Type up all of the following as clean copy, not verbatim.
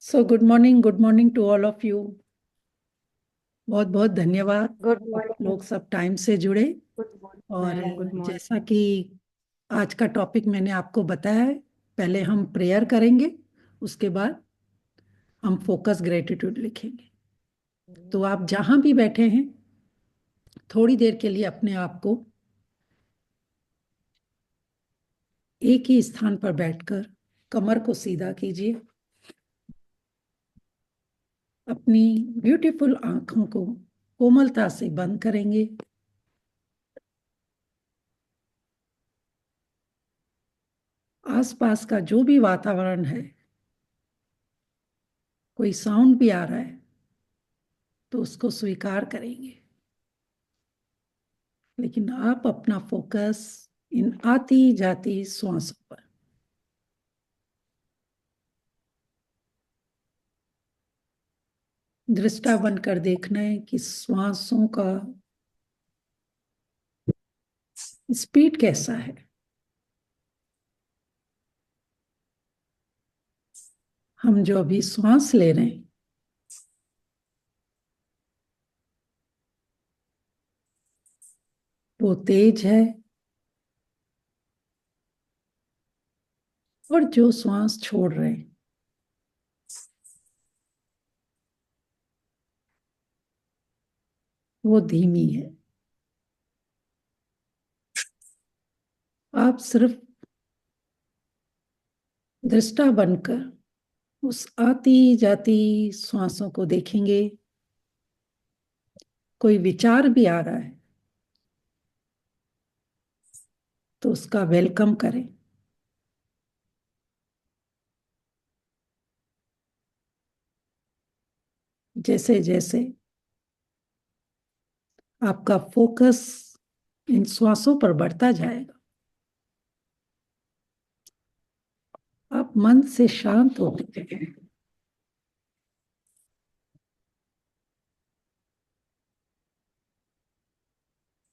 So good morning to all of you. बहुत बहुत धन्यवाद। गुड आप मॉर्निंग। लोग सब टाइम से जुड़े। गुड मॉर्निंग और मैम, गुड मॉर्निंग। जैसा कि आज का टॉपिक मैंने आपको बताया है, पहले हम प्रेयर करेंगे, उसके बाद हम फोकस ग्रेटिट्यूड लिखेंगे। तो आप जहां भी बैठे हैं, थोड़ी देर के लिए अपने आप को एक ही स्थान पर बैठकर कमर को सीधा कीजिए। अपनी ब्यूटीफुल आंखों को कोमलता से बंद करेंगे। आसपास का जो भी वातावरण है, कोई साउंड भी आ रहा है तो उसको स्वीकार करेंगे, लेकिन आप अपना फोकस इन आती जाती श्वासों पर। दृष्टा बनकर देखना है कि श्वासों का स्पीड कैसा है। हम जो अभी श्वास ले रहे हैं वो तेज है, और जो श्वास छोड़ रहे हैं वो धीमी है। आप सिर्फ दृष्टा बनकर उस आती जाती श्वासों को देखेंगे। कोई विचार भी आ रहा है तो उसका वेलकम करें। जैसे जैसे आपका फोकस इन श्वासों पर बढ़ता जाएगा, आप मन से शांत होते हैं।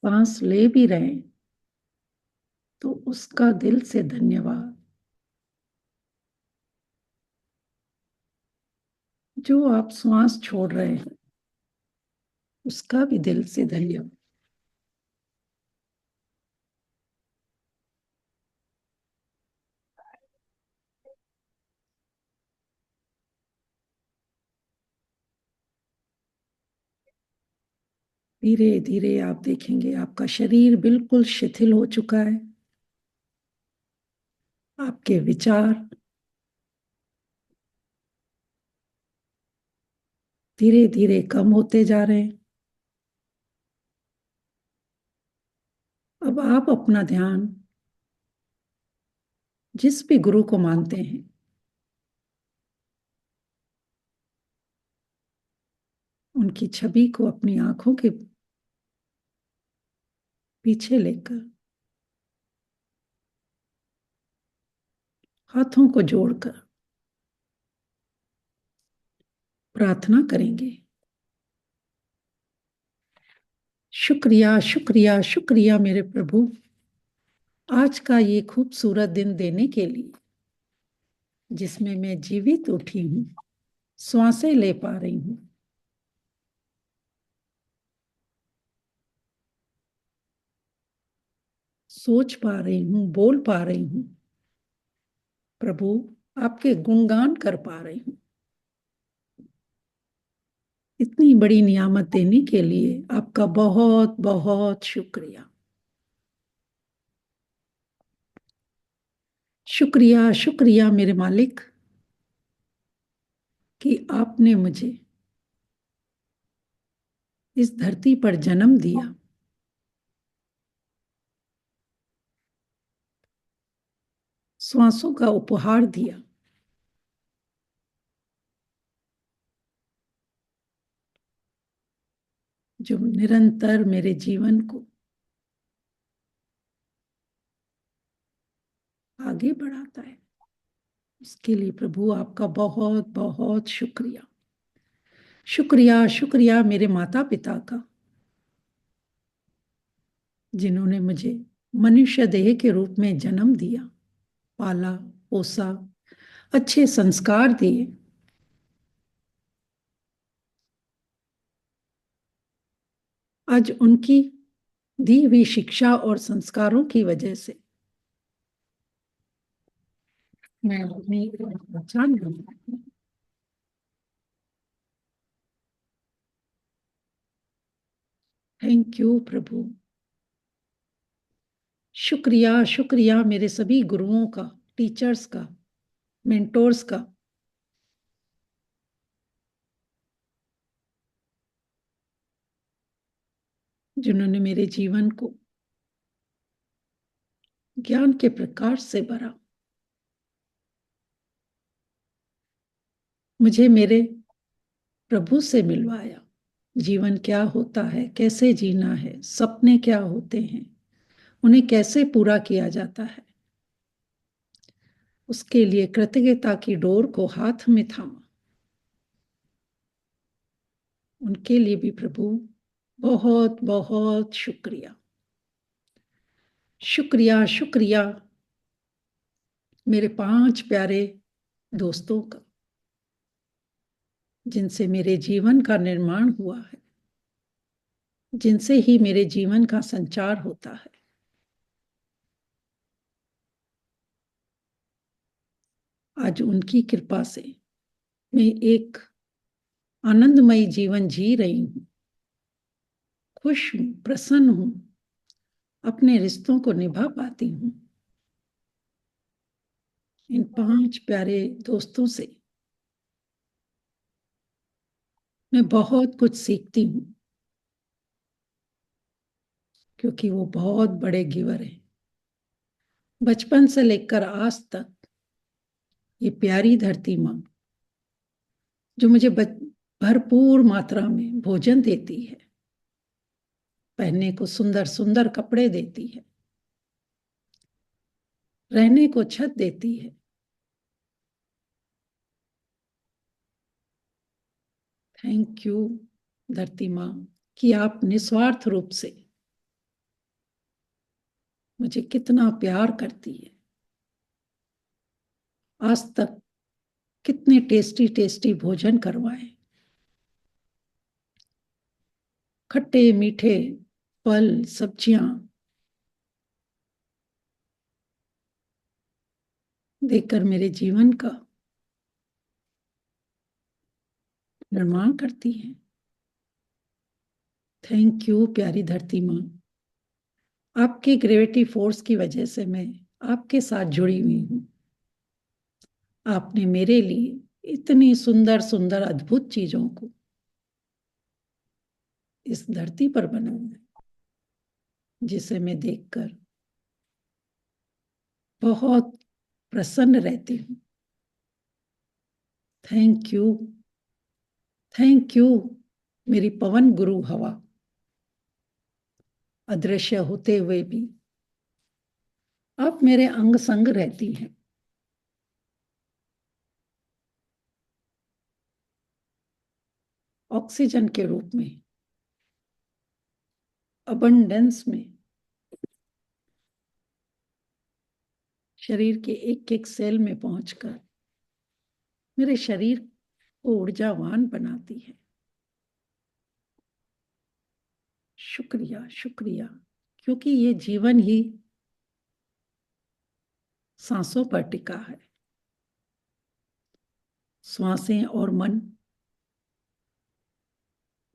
सांस ले भी रहे हैं तो उसका दिल से धन्यवाद। जो आप श्वास छोड़ रहे हैं उसका भी दिल से धन्यवाद। धीरे धीरे आप देखेंगे आपका शरीर बिल्कुल शिथिल हो चुका है। आपके विचार धीरे धीरे कम होते जा रहे हैं। अब आप अपना ध्यान जिस भी गुरु को मानते हैं उनकी छवि को अपनी आंखों के पीछे लेकर हाथों को जोड़कर प्रार्थना करेंगे। शुक्रिया शुक्रिया शुक्रिया मेरे प्रभु, आज का ये खूबसूरत दिन देने के लिए, जिसमें मैं जीवित उठी हूँ, श्वासें ले पा रही हूँ, सोच पा रही हूँ, बोल पा रही हूँ। प्रभु, आपके गुणगान कर पा रही हूँ। इतनी बड़ी नियामत देने के लिए आपका बहुत बहुत शुक्रिया। शुक्रिया शुक्रिया मेरे मालिक कि आपने मुझे इस धरती पर जन्म दिया, श्वासों का उपहार दिया, जो निरंतर मेरे जीवन को आगे बढ़ाता है। इसके लिए प्रभु आपका बहुत बहुत शुक्रिया। शुक्रिया शुक्रिया मेरे माता पिता का, जिन्होंने मुझे मनुष्य देह के रूप में जन्म दिया, पाला पोसा, अच्छे संस्कार दिए, आज उनकी दी हुई शिक्षा और संस्कारों की वजह से मैं अपनी पहचान बना पाती हूँ। थैंक यू प्रभु। शुक्रिया शुक्रिया मेरे सभी गुरुओं का, टीचर्स का, मेंटोर्स का, जिन्होंने मेरे जीवन को ज्ञान के प्रकाश से भरा, मुझे मेरे प्रभु से मिलवाया। जीवन क्या होता है, कैसे जीना है, सपने क्या होते हैं, उन्हें कैसे पूरा किया जाता है, उसके लिए कृतज्ञता की डोर को हाथ में थामा। उनके लिए भी प्रभु बहुत बहुत शुक्रिया। शुक्रिया शुक्रिया मेरे 5 प्यारे दोस्तों का, जिनसे मेरे जीवन का निर्माण हुआ है, जिनसे ही मेरे जीवन का संचार होता है। आज उनकी कृपा से मैं एक आनंदमयी जीवन जी रही हूँ, खुश हूँ, प्रसन्न हूँ, अपने रिश्तों को निभा पाती हूँ। इन 5 प्यारे दोस्तों से मैं बहुत कुछ सीखती हूँ, क्योंकि वो बहुत बड़े गिवर हैं। बचपन से लेकर आज तक ये प्यारी धरती माँ, जो मुझे भरपूर मात्रा में भोजन देती है, पहनने को सुंदर सुंदर कपड़े देती है, रहने को छत देती है, थैंक यू धरती माँ कि आप निस्वार्थ रूप से मुझे कितना प्यार करती है। आज तक कितने टेस्टी टेस्टी भोजन करवाए, खट्टे मीठे फल सब्जियां देकर मेरे जीवन का निर्माण करती हैं। थैंक यू प्यारी धरती माँ। आपके ग्रेविटी फोर्स की वजह से मैं आपके साथ जुड़ी हुई हूँ। आपने मेरे लिए इतनी सुंदर सुंदर अद्भुत चीजों को इस धरती पर बनाया, जिसे मैं देखकर बहुत प्रसन्न रहती हूँ। थैंक यू, थैंक यू मेरी पवन गुरु हवा, अदृश्य होते हुए भी आप मेरे अंग संग रहती हैं। ऑक्सीजन के रूप में, अबंडेंस में, शरीर के एक एक सेल में पहुंचकर मेरे शरीर को ऊर्जावान बनाती है। शुक्रिया शुक्रिया, क्योंकि ये जीवन ही सांसों पर टिका है। श्वासें और मन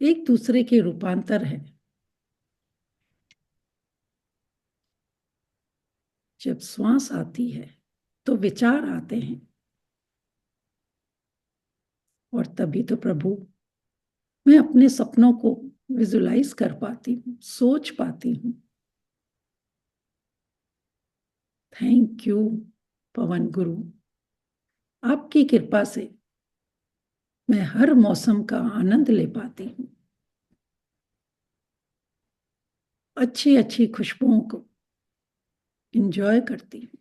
एक दूसरे के रूपांतर है। जब श्वास आती है तो विचार आते हैं, और तभी तो प्रभु मैं अपने सपनों को विजुलाइज कर पाती हूँ, सोच पाती हूँ। थैंक यू पवन गुरु। आपकी कृपा से मैं हर मौसम का आनंद ले पाती हूँ, अच्छी अच्छी खुशबुओं को इंजॉय करती हूँ।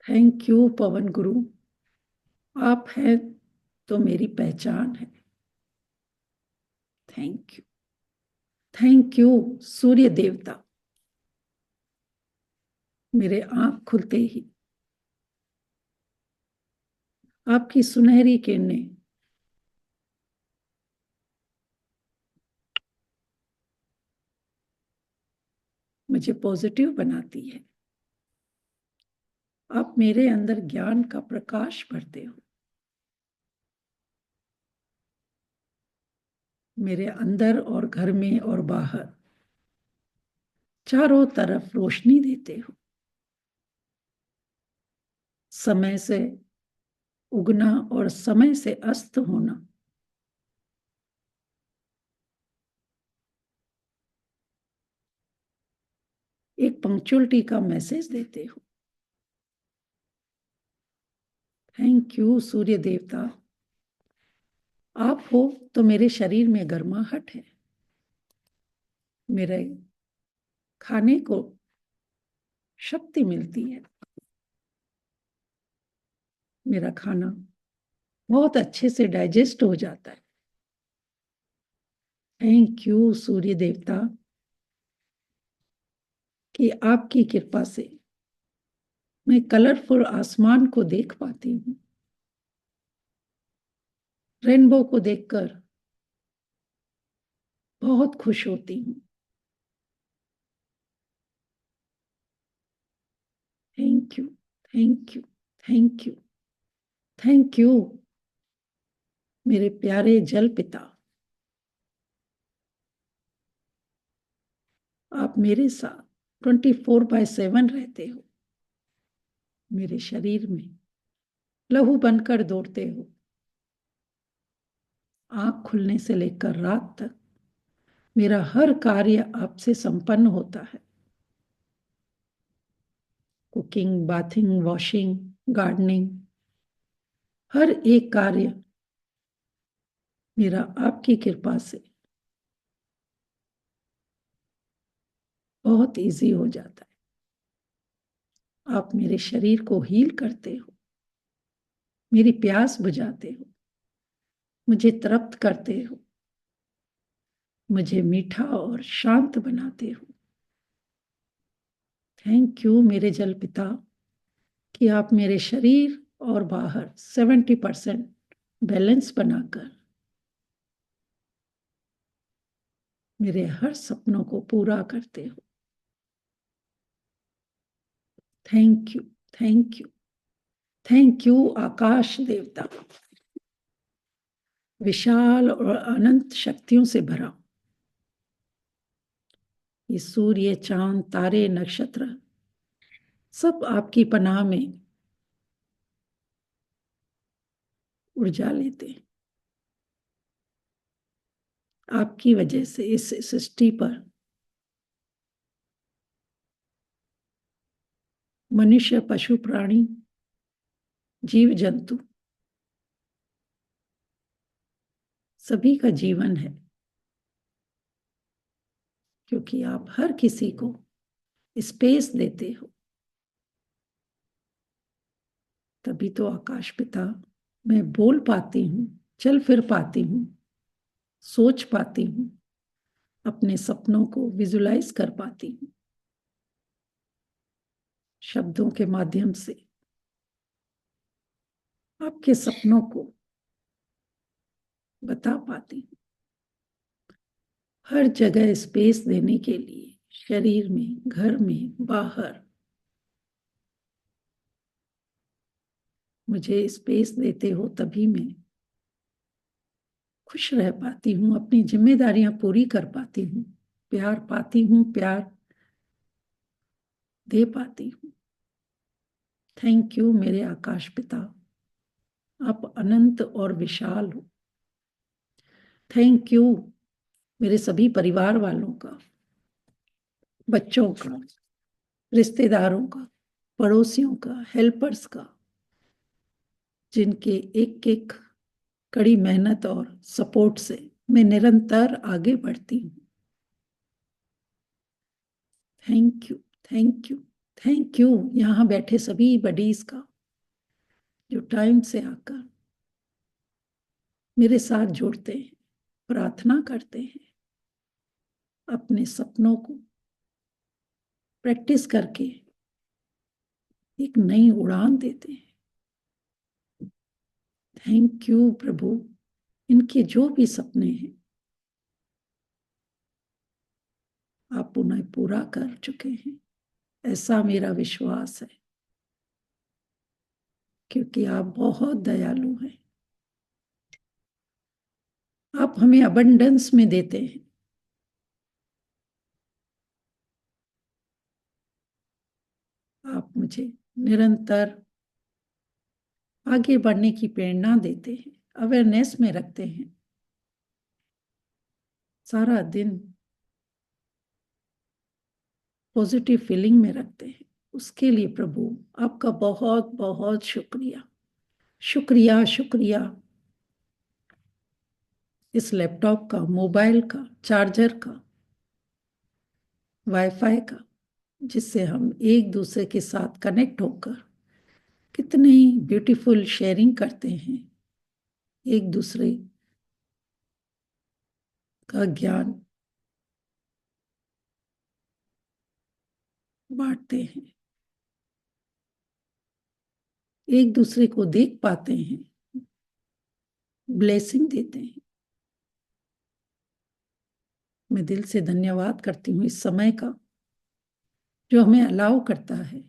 थैंक यू पवन गुरु। आप हैं तो मेरी पहचान है। थैंक यू, थैंक यू सूर्य देवता। मेरे आंख खुलते ही आपकी सुनहरी किरणें मुझे पॉजिटिव बनाती है। आप मेरे अंदर ज्ञान का प्रकाश भरते हो। मेरे अंदर और घर में और बाहर चारों तरफ रोशनी देते हो। समय से उगना और समय से अस्त होना एक पंक्चुअलिटी का मैसेज देते हो। थैंक यू सूर्य देवता। आप हो तो मेरे शरीर में गर्माहट है। मेरे खाने को शक्ति मिलती है। मेरा खाना बहुत अच्छे से डाइजेस्ट हो जाता है। थैंक यू सूर्य देवता कि आपकी कृपा से मैं कलरफुल आसमान को देख पाती हूँ। रेनबो को देखकर बहुत खुश होती हूँ। Thank you, thank you, thank you, thank you मेरे प्यारे जल पिता। आप मेरे साथ 24/7 रहते हो। मेरे शरीर में लहू बनकर दौड़ते हो। आंख खुलने से लेकर रात तक मेरा हर कार्य आपसे संपन्न होता है। कुकिंग, बाथिंग, वॉशिंग, गार्डनिंग, हर एक कार्य मेरा आपकी कृपा से बहुत इजी हो जाता है। आप मेरे शरीर को हील करते हो। मेरी प्यास बुझाते हो। मुझे तृप्त करते हो। मुझे मीठा और शांत बनाते हो। थैंक यू मेरे जल पिता कि आप मेरे शरीर और बाहर 70% बैलेंस बनाकर मेरे हर सपनों को पूरा करते हो। Thank you, thank you, thank you आकाश देवता। विशाल और अनंत शक्तियों से भरा ये सूर्य, चांद, तारे, नक्षत्र सब आपकी पनाह में ऊर्जा लेते हैं। आपकी वजह से इस सृष्टि पर मनुष्य, पशु, प्राणी, जीव जंतु सभी का जीवन है, क्योंकि आप हर किसी को स्पेस देते हो। तभी तो आकाश पिता मैं बोल पाती हूँ, चल फिर पाती हूँ, सोच पाती हूँ, अपने सपनों को विजुलाइज कर पाती हूँ, शब्दों के माध्यम से आपके सपनों को बता पाती हूँ। हर जगह स्पेस देने के लिए शरीर में, घर में, बाहर मुझे स्पेस देते हो, तभी मैं खुश रह पाती हूँ, अपनी जिम्मेदारियां पूरी कर पाती हूँ, प्यार पाती हूँ, प्यार दे पाती हूँ। थैंक यू मेरे आकाश पिता। आप अनंत और विशाल हो। थैंक यू मेरे सभी परिवार वालों का, बच्चों का, रिश्तेदारों का, पड़ोसियों का, हेल्पर्स का, जिनके एक एक कड़ी मेहनत और सपोर्ट से मैं निरंतर आगे बढ़ती हूँ। Thank you, thank you, thank you यहाँ बैठे सभी बडीज का, जो टाइम से आकर मेरे साथ जुड़ते हैं, प्रार्थना करते हैं, अपने सपनों को प्रैक्टिस करके एक नई उड़ान देते हैं। थैंक यू प्रभु। इनके जो भी सपने हैं आप उन्हें पूरा कर चुके हैं, ऐसा मेरा विश्वास है, क्योंकि आप बहुत दयालु हैं। आप हमें अबंडेंस में देते हैं। आप मुझे निरंतर आगे बढ़ने की प्रेरणा देते हैं, अवेयरनेस में रखते हैं, सारा दिन पॉजिटिव फीलिंग में रखते हैं। उसके लिए प्रभु आपका बहुत बहुत शुक्रिया, शुक्रिया, शुक्रिया। इस लैपटॉप का, मोबाइल का, चार्जर का, वाईफाई का, जिससे हम एक दूसरे के साथ कनेक्ट होकर कितनी ब्यूटीफुल शेयरिंग करते हैं, एक दूसरे का ज्ञान बांटते हैं, एक दूसरे को देख पाते हैं, ब्लेसिंग देते हैं। मैं दिल से धन्यवाद करती हूँ इस समय का, जो हमें अलाउ करता है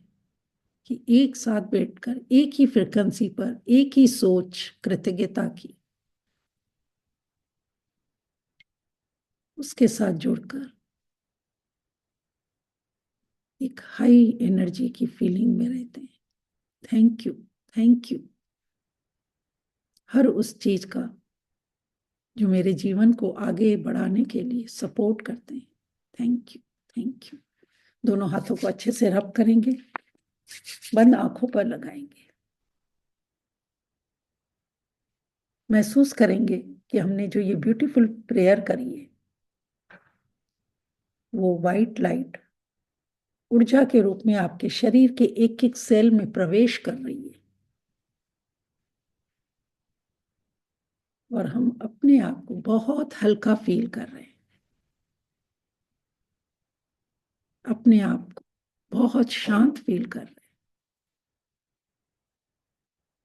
कि एक साथ बैठकर एक ही फ्रिक्वेंसी पर, एक ही सोच, कृतज्ञता की, उसके साथ जुड़कर एक हाई एनर्जी की फीलिंग में रहते हैं। थैंक यू, थैंक यू हर उस चीज का जो मेरे जीवन को आगे बढ़ाने के लिए सपोर्ट करते हैं। Thank you, thank you. दोनों हाथों को अच्छे से रब करेंगे, बंद आंखों पर लगाएंगे, महसूस करेंगे कि हमने जो ये ब्यूटीफुल प्रेयर करी है, वो वाइट लाइट ऊर्जा के रूप में आपके शरीर के एक एक सेल में प्रवेश कर रही है, और हम अपने आप को बहुत हल्का फील कर रहे हैं, अपने आप को बहुत शांत फील कर रहे हैं।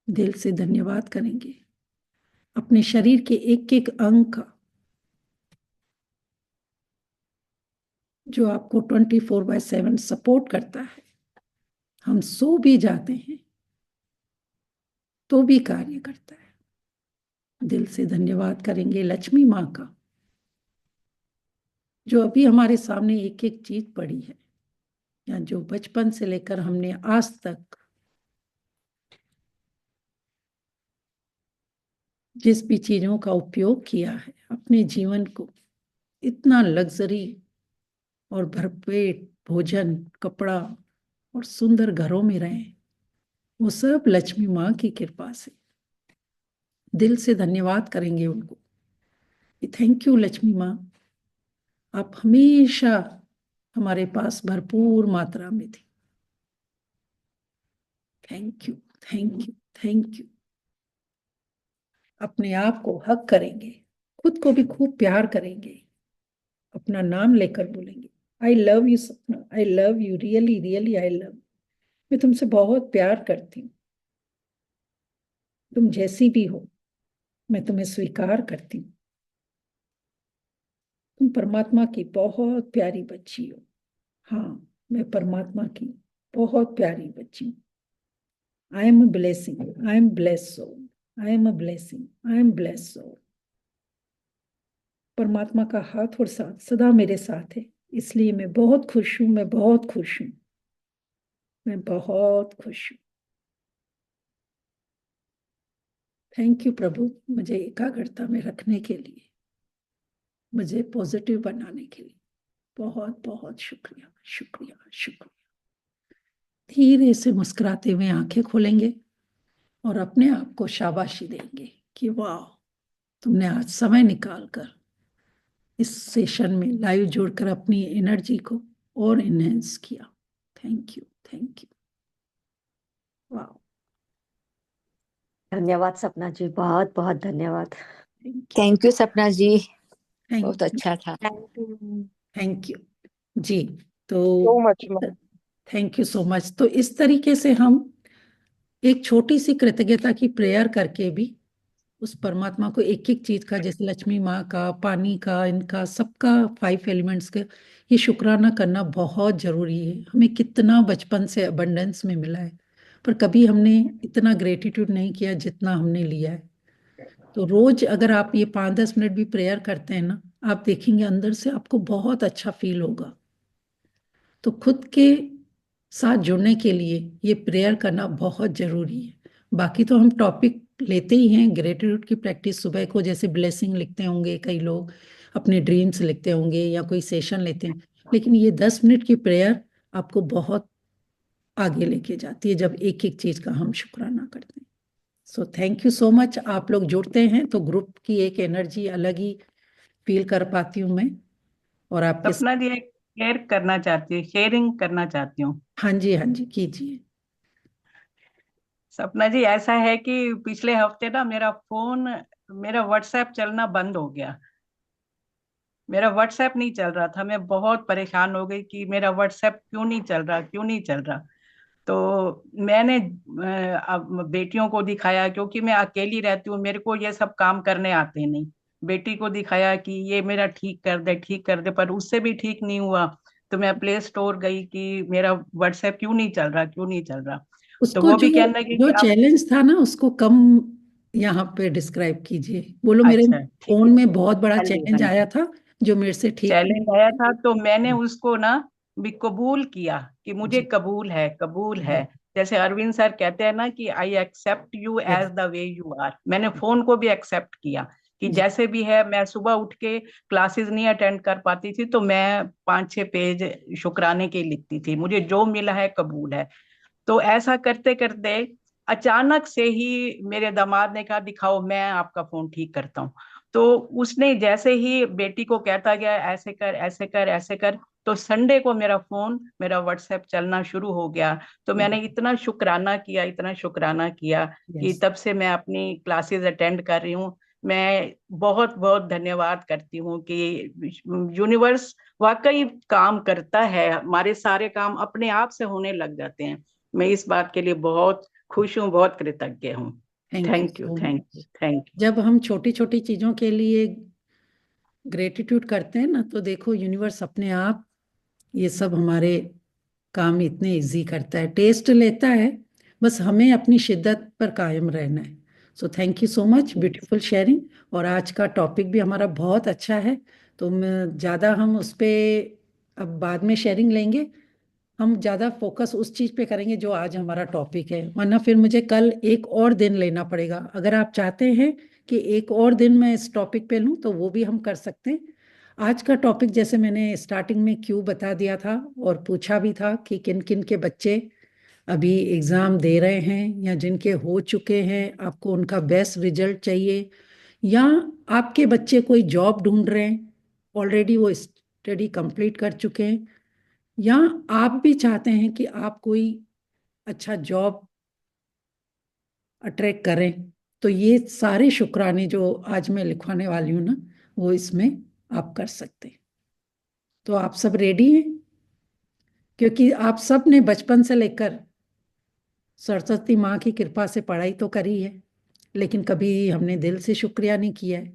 दिल से धन्यवाद करेंगे अपने शरीर के एक एक अंग का, जो आपको 24/7 सपोर्ट करता है। हम सो भी जाते हैं तो भी कार्य करता है। दिल से धन्यवाद करेंगे लक्ष्मी माँ का, जो अभी हमारे सामने एक एक चीज पड़ी है, या जो बचपन से लेकर हमने आज तक जिस भी चीजों का उपयोग किया है, अपने जीवन को इतना लग्जरी और भरपेट भोजन, कपड़ा और सुंदर घरों में रहे, वो सब लक्ष्मी माँ की कृपा से। दिल से धन्यवाद करेंगे उनको। थैंक यू लक्ष्मी माँ, आप हमेशा हमारे पास भरपूर मात्रा में थी। Thank you, thank you, thank you. अपने आप को हक करेंगे, खुद को भी खूब प्यार करेंगे, अपना नाम लेकर बोलेंगे, आई लव यू सपना, I love you, really really I love. मैं तुमसे बहुत प्यार करती हूँ, तुम जैसी भी हो मैं तुम्हें स्वीकार करती हूँ। तुम परमात्मा की बहुत प्यारी बच्ची हो। हाँ, मैं परमात्मा की बहुत प्यारी बच्ची हूँ। I am a blessing, I am blessed soul, I am a blessing, I am blessed soul. परमात्मा का हाथ और साथ सदा मेरे साथ है, इसलिए मैं बहुत खुश हूँ, मैं बहुत खुश हूँ, मैं बहुत खुश हूँ। थैंक यू प्रभु, मुझे एकाग्रता में रखने के लिए, मुझे पॉजिटिव बनाने के लिए बहुत बहुत शुक्रिया, शुक्रिया, शुक्रिया। धीरे से मुस्कुराते हुए आंखें खोलेंगे और अपने आप को शाबाशी देंगे कि वाह, तुमने आज समय निकालकर इस सेशन में लाइव जुड़कर अपनी एनर्जी को और इनहेंस किया। Thank you, thank you. वाह, धन्यवाद सपना जी, बहुत बहुत धन्यवाद। थैंक यू सपना जी, थैंक बहुत यू, अच्छा था। थैंक यू जी। तो so much, ma'am. Thank you so much. तो इस तरीके से हम एक छोटी सी कृतज्ञता की प्रेयर करके भी उस परमात्मा को एक एक चीज का, जैसे लक्ष्मी माँ का, पानी का, इनका सबका, 5 एलिमेंट्स का ये शुक्राना करना बहुत जरूरी है। हमें कितना बचपन से अबंडेंस में मिला है, पर कभी हमने इतना ग्रेटिट्यूड नहीं किया जितना हमने लिया है। तो रोज अगर आप ये 5-10 मिनट भी प्रेयर करते हैं ना, आप देखेंगे अंदर से आपको बहुत अच्छा फील होगा। तो खुद के साथ जुड़ने के लिए ये प्रेयर करना बहुत जरूरी है। बाकी तो हम टॉपिक लेते ही हैं, ग्रेटिट्यूड की प्रैक्टिस सुबह को जैसे ब्लेसिंग लिखते होंगे कई लोग, अपने ड्रीम्स लिखते होंगे या कोई सेशन लेते हैं, लेकिन ये 10 मिनट की प्रेयर आपको बहुत आगे लेके जाती है जब एक एक चीज का हम शुक्राना करते हैं। So thank you so much. आप लोग जुड़ते हैं तो ग्रुप की एक एनर्जी अलग ही फील कर पाती हूँ मैं। और आपके सपना जी, एक शेयर करना चाहती हूँ, शेयरिंग करना चाहती हूँ। हाँ जी, हाँ जी, कीजिए। सपना जी, ऐसा है कि पिछले हफ्ते ना मेरा व्हाट्सएप चलना बंद हो गया। मेरा व्हाट्सएप नहीं चल रहा था। मैं बहुत परेशान हो गई कि मेरा व्हाट्सएप क्यों नहीं चल रहा, क्यों नहीं चल रहा। तो मैंने अब बेटियों को दिखाया, क्योंकि मैं अकेली रहती हूँ, मेरे को ये सब काम करने आते नहीं। बेटी को दिखाया कि ये मेरा ठीक कर दे, ठीक कर दे, पर उससे भी ठीक नहीं हुआ। तो मैं प्ले स्टोर गई कि मेरा व्हाट्सएप क्यों नहीं चल रहा, क्यों नहीं चल रहा। तो उसको वो जो भी कहने लगी जो कि आप। चैलेंज था ना उसको कम यहाँ पे डिस्क्राइब कीजिए। बोलो मेरे अच्छा, ठीक फोन है। में बहुत बड़ा हाँ जी, चैलेंज हाँ जी। आया था जो मेरे से ठीक नहीं चैलेंज आया था तो मैंने उसको ना भी कबूल किया कि मुझे जी। कबूल है, कबूल है। जी। जैसे अरविंद सर कहते हैं ना कि I accept you yes. As the way you are, मैंने फोन को भी एक्सेप्ट किया कि जी। जैसे भी है। मैं सुबह उठ के क्लासेस नहीं अटेंड कर पाती थी, तो मैं 5-6 पेज शुक्राने के लिखती थी, मुझे जो मिला है कबूल है। तो ऐसा करते करते अचानक से ही मेरे दामाद ने कहा, दिखाओ मैं आपका फोन ठीक करता हूँ। तो उसने जैसे ही बेटी को कहता गया ऐसे कर, ऐसे कर, ऐसे कर, तो संडे को मेरा व्हाट्सएप चलना शुरू हो गया। तो मैंने इतना शुक्राना किया, इतना शुक्राना किया कि यस। तब से मैं अपनी क्लासेस अटेंड कर रही हूँ। मैं बहुत बहुत धन्यवाद करती हूँ कि यूनिवर्स वाकई काम करता है, हमारे सारे काम अपने आप से होने लग जाते हैं। मैं इस बात के लिए बहुत खुश हूँ, बहुत कृतज्ञ हूँ। Thank you thank you, so thank you, much. Thank you. जब हम छोटी छोटी चीजों के लिए ग्रेटिट्यूड करते हैं ना, तो देखो यूनिवर्स अपने आप ये सब हमारे काम इतने इजी करता है, टेस्ट लेता है। बस हमें अपनी शिद्दत पर कायम रहना है। So thank you so much, beautiful sharing. और आज का टॉपिक भी हमारा बहुत अच्छा है। तो ज़्यादा हम उस पे अब बाद में शेयरिंग लेंगे। हम ज़्यादा फोकस उस चीज़ पे करेंगे जो आज हमारा टॉपिक है, वरना फिर मुझे कल एक और दिन लेना पड़ेगा। अगर आप चाहते हैं कि एक और दिन मैं इस टॉपिक पे लूँ तो वो भी हम कर सकते हैं। आज का टॉपिक जैसे मैंने स्टार्टिंग में क्यों बता दिया था और पूछा भी था कि किन किन के बच्चे अभी एग्ज़ाम दे रहे हैं या जिनके हो चुके हैं, आपको उनका बेस्ट रिजल्ट चाहिए, या आपके बच्चे कोई जॉब ढूंढ रहे हैं, ऑलरेडी वो स्टडी कंप्लीट कर चुके हैं, या आप भी चाहते हैं कि आप कोई अच्छा जॉब अट्रैक्ट करें, तो ये सारे शुक्राने जो आज मैं लिखवाने वाली हूँ ना, वो इसमें आप कर सकते हैं। तो आप सब रेडी हैं? क्योंकि आप सब ने बचपन से लेकर सरस्वती माँ की कृपा से पढ़ाई तो करी है, लेकिन कभी हमने दिल से शुक्रिया नहीं किया है।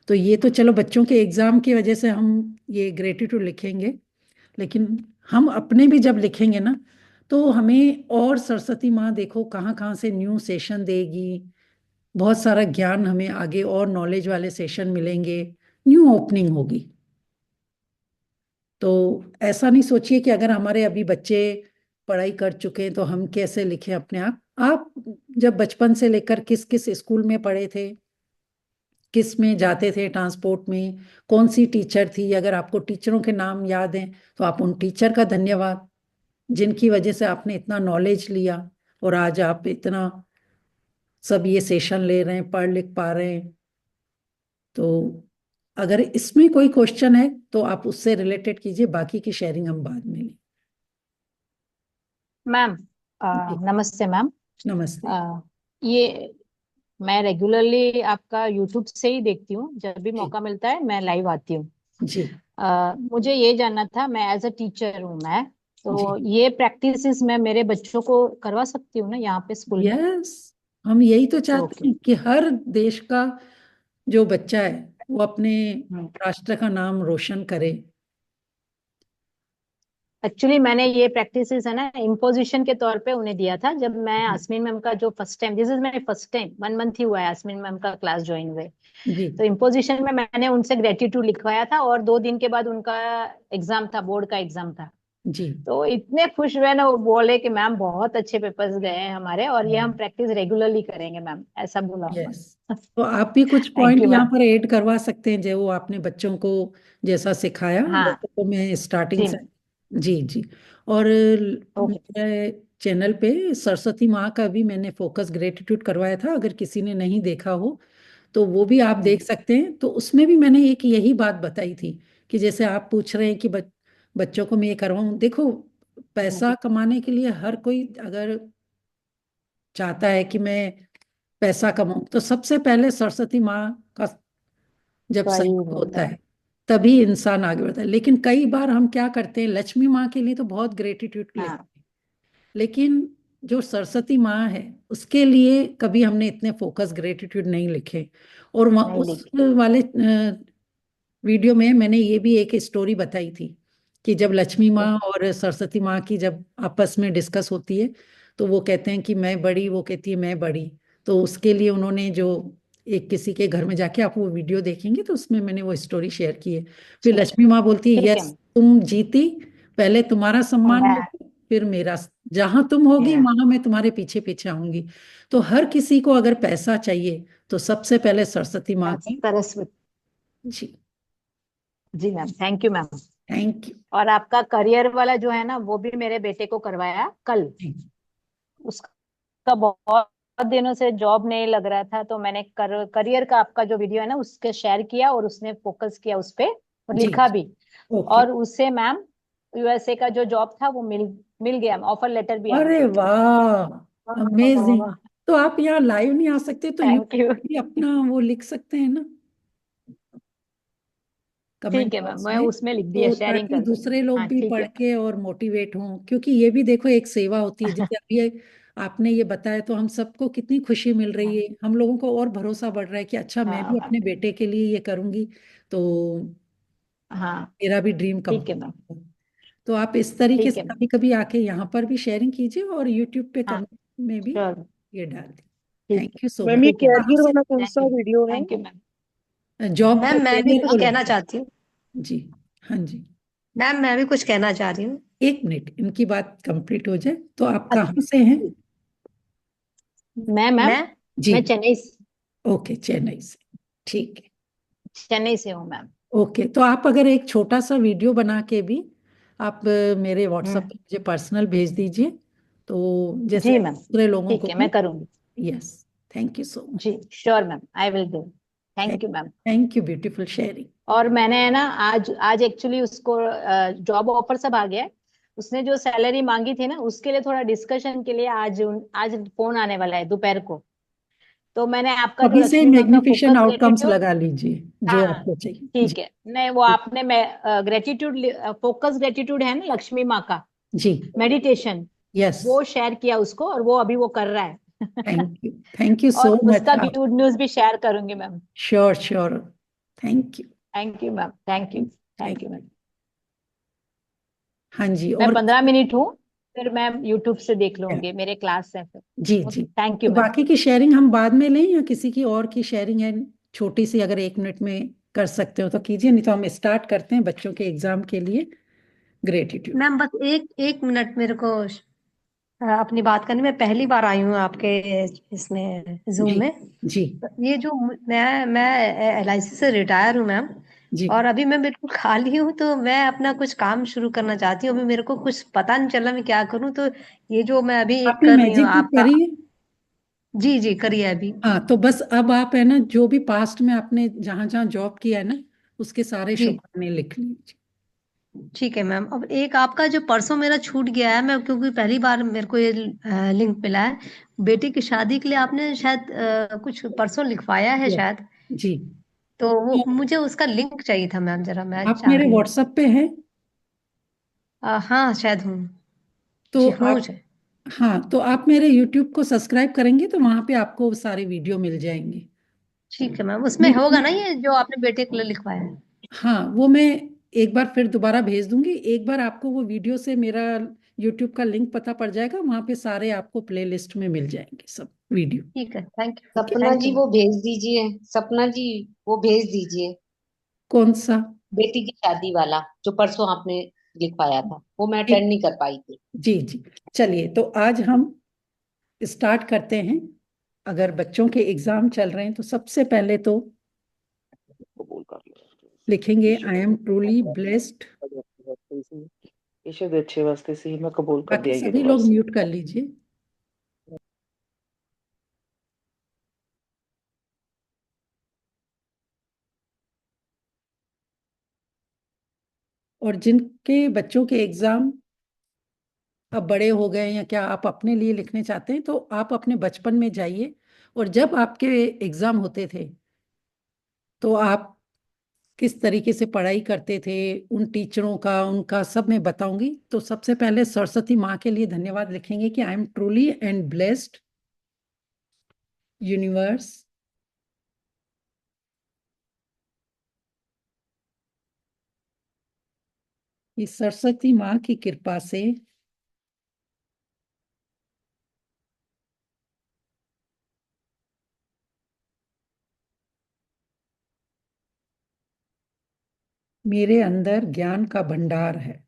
तो ये तो चलो बच्चों के एग्जाम की वजह से हम ये ग्रेटिट्यूड लिखेंगे, लेकिन हम अपने भी जब लिखेंगे ना, तो हमें और सरस्वती माँ देखो कहाँ कहाँ से न्यू सेशन देगी, बहुत सारा ज्ञान हमें आगे और नॉलेज वाले सेशन मिलेंगे, न्यू ओपनिंग होगी। तो ऐसा नहीं सोचिए कि अगर हमारे अभी बच्चे पढ़ाई कर चुके हैं तो हम कैसे लिखें अपने आप जब बचपन से लेकर किस किस स्कूल में पढ़े थे, किस में जाते थे, ट्रांसपोर्ट में कौन सी टीचर थी, अगर आपको टीचरों के नाम याद हैं तो आप उन टीचर का धन्यवाद, जिनकी वजह से आपने इतना नॉलेज लिया और आज आप इतना सब ये सेशन ले रहे हैं, पढ़ लिख पा रहे हैं। तो अगर इसमें कोई क्वेश्चन है तो आप उससे रिलेटेड कीजिए, बाकी की शेयरिंग हम बाद में लें। मैम, जी। नमस्ते मैम। नमस्ते। ये मैं रेगुलरली आपका यूट्यूब से ही देखती हूँ, जब भी जी। मौका मिलता है मैं लाइव आती हूँ। जी। मुझे ये जानना था, मैं एज अ टीचर हूँ मैं, तो जी। ये प्रैक्टिसेस मैं मेरे बच्चों को करवा सकती हूँ ना यहाँ पे स्कूल में? यस, हम यही तो चाहते ओके। हैं कि हर देश का जो बच्चा है वो अपने राष्ट्र का नाम रोशन करे। एक्चुअली मैंने ये प्रैक्टिसेस है ना इम्पोजिशन के तौर पे उन्हें दिया था, जब मैं आसमीन मैम का जो first time, this is my first time, 1 month ही हुआ है आसमीन मैम का क्लास ज्वाइन हुए। जी तो इम्पोजिशन में मैंने उनसे ग्रेटिट्यूड लिखवाया था, और 2 दिन के बाद उनका एग्जाम था, बोर्ड का एग्जाम था। जी। तो इतने खुश हुए ना, वो बोले कि मैम बहुत अच्छे पेपर्स गए हैं हमारे, और ये हम प्रैक्टिस रेगुलरली करेंगे मैम, ऐसा बोला यस। उन्होंने। तो आप भी कुछ थैंक पॉइंट यू यहाँ मैम। पर ऐड करवा सकते हैं जो आपने बच्चों को जैसा सिखाया, हाँ। वैसे तो मैं स्टार्टिंग जी से। मैम। जी जी। और ओके। मेरे चैनल पे सरस्वती माँ का भी मैंने फोकस ग्रेटिट्यूड करवाया था, अगर किसी ने नहीं देखा हो तो वो भी आप देख सकते हैं। तो उसमें भी मैंने एक यही बात बताई थी कि जैसे आप पूछ रहे हैं कि बच्चों को मैं ये करवाऊं, देखो पैसा कमाने के लिए हर कोई अगर चाहता है कि मैं पैसा कमाऊं, तो सबसे पहले सरस्वती माँ का जब सही सहयोग बोल होता रहे है तभी इंसान आगे बढ़ता है। लेकिन कई बार हम क्या करते हैं, लक्ष्मी माँ के लिए तो बहुत ग्रेटिट्यूड हैं। लेते हाँ। हैं, लेकिन जो सरस्वती माँ है उसके लिए कभी हमने इतने फोकस ग्रेटिट्यूड नहीं लिखे। और वहाँ नहीं उस लिखी। वाले वीडियो में मैंने ये भी एक स्टोरी बताई थी कि जब लक्ष्मी माँ और सरस्वती माँ की जब आपस में डिस्कस होती है, तो वो कहते हैं कि मैं बड़ी, वो कहती है मैं बड़ी। तो उसके लिए उन्होंने जो एक किसी के घर में जाके, आप वो वीडियो देखेंगे तो उसमें मैंने वो स्टोरी शेयर की है। फिर ठीक। लक्ष्मी माँ बोलती है ठीक है। यस तुम जीती, पहले तुम्हारा सम्मान मैं। होगा फिर मेरा, जहां तुम होगी मेरा। वहां मैं तुम्हारे पीछे पीछे आऊंगी। तो हर किसी को अगर पैसा चाहिए तो सबसे पहले सरस्वती माँ की। सरस्वती। जी। जी ma'am, thank you ma'am. Thank you. और आपका करियर वाला जो है ना, वो भी मेरे बेटे को करवाया कल। उसका बहुत दिनों से जॉब नहीं लग रहा था, तो मैंने करियर का आपका जो वीडियो है ना उसके शेयर किया, और उसने फोकस किया उस पे और जी लिखा जी। भी। ओके। और उससे मैम यूएसए का जो जॉब था वो मिल मिल गया, ऑफर लेटर भी आ अरे गया। वाह, अमेजिंग। तो आप यहाँ लाइव नहीं आ सकते तो थैंक यूट्यूब यू। पे भी अपना वो लिख सकते हैं ना, कमेंट ठीक है मैम, बॉक्स मैं में। उसमें लिख दिया, तो शेयरिंग ताकि कर दूसरे दूंगी। लोग हाँ भी ठीक पढ़ है के और मोटिवेट हों, क्योंकि ये भी देखो एक सेवा होती है। जैसे अभी आपने ये बताया तो हम सबको कितनी खुशी मिल रही मैम। है, हम लोगों को और भरोसा बढ़ रहा है कि अच्छा मैं हाँ भी मैम। अपने बेटे के लिए ये करूंगी तो हाँ मेरा भी ड्रीम ठीक है कंप्लीट मैम। होगा। तो आप इस तरीके ठीक से है मैम। कभी कभी आके यहाँ पर भी शेयरिंग कीजिए और यूट्यूब पे हाँ कमेंट में भी श्योर। ये डाल दी। ठीक thank you so ma'am, much. ये ठीक है मैम। कहाँ कैरियर वाला कौन थैंक सा यू। वीडियो है? Thank you ma'am. से जॉब का मैम मैं भी कैरियर कुछ को कहना लेकर? चाहती हूँ। जी। हाँ जी। मैम मैं भी कुछ कहना चाह रही हूँ। 1 मिनट इनकी बात कंप्लीट हो जाए। तो आप अच्छा। कहाँ से हैं? मैं मैम, मैं जी। मैं ओके, चेन्नई से। ठीक है। चेन्नई से हूँ मैम। ओके, तो आप अगर एक छोटा सा वीडियो बना के भी आप मेरे व्हाट्सएप हम्म, पे मुझे पर्सनल भेज दीजिए, तो जैसे जी मैम। दूसरे लोगों ठीक को है, भी। मैं करूँगी। यस। थैंक यू सो जी much. Sure ma'am, I will do. Thank you ma'am. Thank you, beautiful sharing. और मैंने है ना, आज आज एक्चुअली उसको जॉब ऑफर सब आ गया है। उसने जो सैलरी मांगी थी ना, उसके लिए थोड़ा डिस्कशन के लिए आज फोन आने वाला है दोपहर को। तो मैंने आपका जो अभी से लक्ष्मी माँ का मैग्निफिकेशन फोकस आउटकम्स ग्रेटिट्यूड। लगा लीजिए जो हाँ आपको चाहिए। जी ठीक है, नहीं वो आपने ग्रेटिट्यूड, फोकस ग्रेटिट्यूड है ना लक्ष्मी माँ का जी। Meditation, yes. वो शेयर किया उसको, और वो अभी वो कर रहा है। थैंक यू और सो मच उसका आप। गुड न्यूज भी शेयर करूंगी ma'am. Sure sure. Thank you. Thank you ma'am. Thank you. Thank. Thank you ma'am. हाँ जी। मैं और 15 मिनट हूँ, फिर मैं यूट्यूब से देख लूंगी, मेरे क्लास है फिर। जी जी। थैंक तो यू मैम। बाकी की शेयरिंग हम बाद में लें या किसी की और की शेयरिंग है छोटी सी, अगर 1 मिनट में कर सकते हो तो कीजिए, नहीं तो हम स्टार्ट करते हैं बच्चों के एग्जाम के लिए ग्रेटिट्यूड। मैम बस एक एक मिनट मेरे को अपनी बात करनी। मैं पहली बार आई हूँ आपके इसमें जूम जी में। जी। तो ये जो मैं एलआईसी से रिटायर हूँ मैम। जी। और अभी मैं बिल्कुल खाली हूँ, तो मैं अपना कुछ काम शुरू करना चाहती हूँ। अभी मेरे को कुछ पता नहीं चला मैं क्या करूँ। तो ये जो मैं अभी आपने कर रही हूँ मैजिक बुक आपका। करी है? जी जी करिए अभी। हाँ, तो बस अब आप है ना जो भी पास्ट में आपने जहाँ जहाँ जॉब किया है ना उसके सारे जी शुमाने लिख लीजिए। ठीक है मैम। अब एक आपका जो परसों मेरा छूट गया है, मैं क्योंकि पहली बार मेरे को ये लिंक मिला है। बेटी की शादी के लिए आपने शायद कुछ परसों लिखवाया है Yes। शायद। जी। तो वो तो मुझे उसका लिंक चाहिए था मैम, जरा मैं आप चाह मेरे रही हूँ। व्हाट्सएप पे हैं? हाँ शायद हूँ। तो जी हूँ आप शायद। हाँ, तो आप मेरे यूट्यूब को सब्सक्राइब करेंगे तो वहां पे आपको वो सारे वीडियो मिल जाएंगे। ठीक है मैम, उसमें होगा मैं ना ये जो आपने बेटे के लिए लिखवाया है? हाँ, वो मैं एक बार फिर दोबारा भेज दूंगी। एक बार आपको वो वीडियो से मेरा यूट्यूब का लिंक पता पड़ जाएगा, वहां पे सारे आपको प्ले लिस्ट में मिल जाएंगे सब वीडियो। ठीक है, थैंक यू। ओके। सपना थैंक जी यू। वो भेज दीजिए। सपना जी वो भेज दीजिए, कौन सा? बेटी की शादी वाला जो परसों आपने लिखवाया था, वो मैं ठीक। अटेंड नहीं कर पाई थी। जी जी। चलिए, तो आज हम स्टार्ट करते हैं। अगर बच्चों के एग्जाम चल रहे हैं तो सबसे पहले तो कबूल कर लो। लिखेंगे ईश्वर आई एम ट्रूली ब्लेस्ड। ईश्वर दे अच्छे वास्ते से ही मैं कबूल कर बाकी दिया सभी लोग यूनिवर्स। म्यूट कर लीजिए। और जिनके बच्चों के एग्जाम अब बड़े हो गए हैं, या क्या आप अपने लिए लिखने चाहते हैं, तो आप अपने बचपन में जाइए। और जब आपके एग्जाम होते थे तो आप किस तरीके से पढ़ाई करते थे, उन टीचरों का, उनका सब मैं बताऊंगी। तो सबसे पहले सरस्वती माँ के लिए धन्यवाद लिखेंगे कि I am truly and blessed universe. इस सरस्वती माँ की कृपा से मेरे अंदर ज्ञान का भंडार है।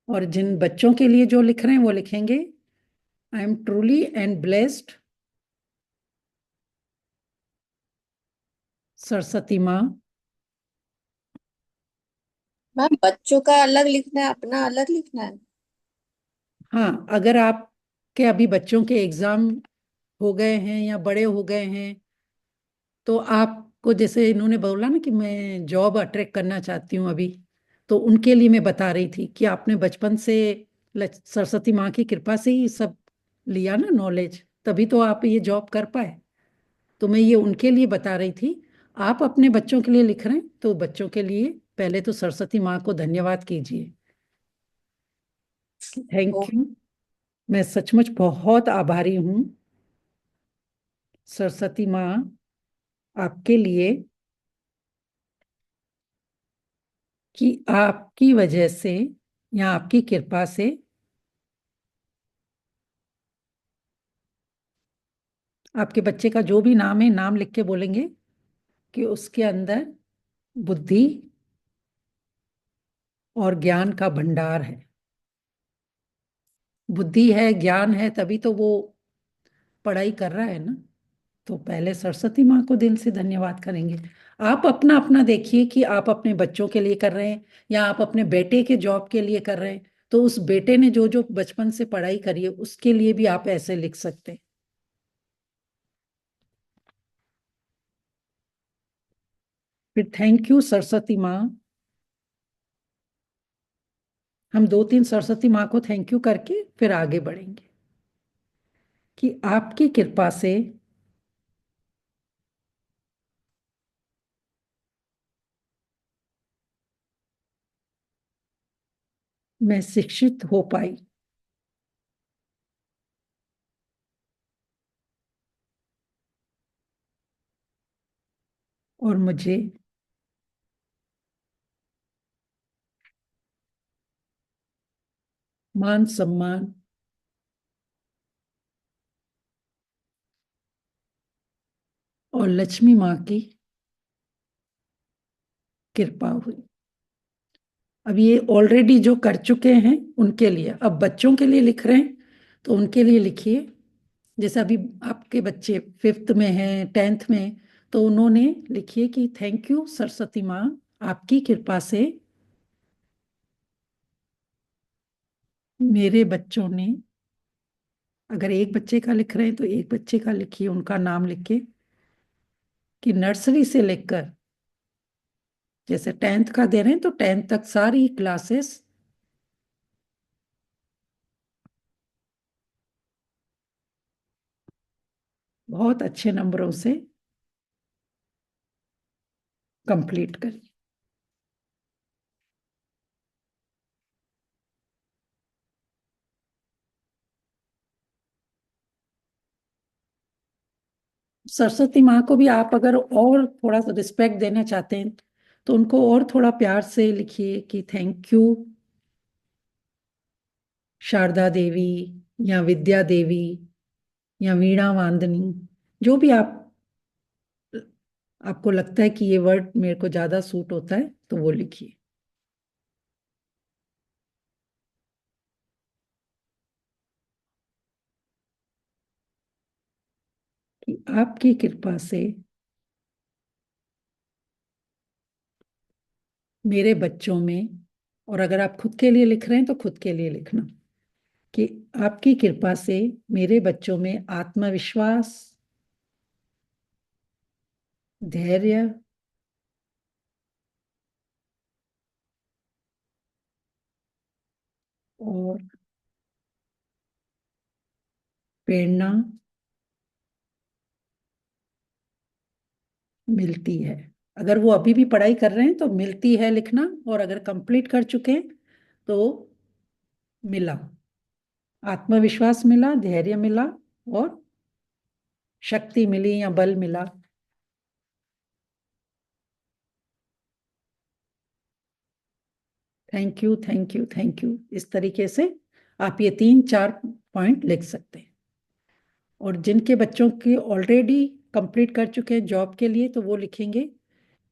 और जिन बच्चों के लिए जो लिख रहे हैं वो लिखेंगे I am truly and blessed Saraswati माँ। मैम बच्चों का अलग लिखना है, अपना अलग लिखना है? हाँ, अगर आपके अभी बच्चों के एग्जाम हो गए हैं या बड़े हो गए हैं, तो आपको जैसे इन्होंने बोला ना कि मैं जॉब अट्रैक्ट करना चाहती हूँ अभी, तो उनके लिए मैं बता रही थी कि आपने बचपन से सरस्वती माँ की कृपा से ही सब लिया ना नॉलेज, तभी तो आप ये जॉब कर पाए। तो मैं ये उनके लिए बता रही थी। आप अपने बच्चों के लिए लिख रहे हैं तो बच्चों के लिए पहले तो सरस्वती माँ को धन्यवाद कीजिए। थैंक ओ, यू। मैं सचमुच बहुत आभारी हूँ सरस्वती माँ आपके लिए, कि आपकी वजह से या आपकी कृपा से आपके बच्चे का जो भी नाम है, नाम लिख के बोलेंगे कि उसके अंदर बुद्धि और ज्ञान का भंडार है। बुद्धि है, ज्ञान है, तभी तो वो पढ़ाई कर रहा है ना। तो पहले सरस्वती माँ को दिल से धन्यवाद करेंगे। आप अपना अपना देखिए कि आप अपने बच्चों के लिए कर रहे हैं या आप अपने बेटे के जॉब के लिए कर रहे हैं, तो उस बेटे ने जो जो बचपन से पढ़ाई करी है उसके लिए भी आप ऐसे लिख सकते हैं। फिर थैंक यू सरस्वती माँ। हम दो तीन सरस्वती माँ को थैंक यू करके फिर आगे बढ़ेंगे कि आपकी कृपा से मैं शिक्षित हो पाई और मुझे मान सम्मान और लक्ष्मी माँ की कृपा हुई। अब ये ऑलरेडी जो कर चुके हैं उनके लिए, अब बच्चों के लिए लिख रहे हैं तो उनके लिए लिखिए। जैसे अभी आपके बच्चे फिफ्थ में हैं, टेंथ में हैं, तो उन्होंने लिखिए कि थैंक यू सरस्वती माँ, आपकी कृपा से मेरे बच्चों ने, अगर एक बच्चे का लिख रहे हैं तो एक बच्चे का लिखिए, उनका नाम लिख के, कि नर्सरी से लेकर, जैसे टेंथ का दे रहे हैं तो टेंथ तक सारी क्लासेस बहुत अच्छे नंबरों से कंप्लीट करिए। सरस्वती माँ को भी आप अगर और थोड़ा सा रिस्पेक्ट देना चाहते हैं तो उनको और थोड़ा प्यार से लिखिए कि थैंक यू शारदा देवी, या विद्या देवी, या वीणा वांदनी, जो भी आपको लगता है कि ये वर्ड मेरे को ज्यादा सूट होता है तो वो लिखिए। कि आपकी कृपा से मेरे बच्चों में, और अगर आप खुद के लिए लिख रहे हैं तो खुद के लिए लिखना, कि आपकी कृपा से मेरे बच्चों में आत्मविश्वास, धैर्य और प्रेरणा मिलती है। अगर वो अभी भी पढ़ाई कर रहे हैं तो मिलती है लिखना, और अगर कंप्लीट कर चुके हैं तो मिला, आत्मविश्वास मिला, धैर्य मिला और शक्ति मिली या बल मिला। Thank you, thank you, thank you, इस तरीके से आप ये 3-4 पॉइंट लिख सकते हैं। और जिनके बच्चों के ऑलरेडी कंप्लीट कर चुके हैं जॉब के लिए तो वो लिखेंगे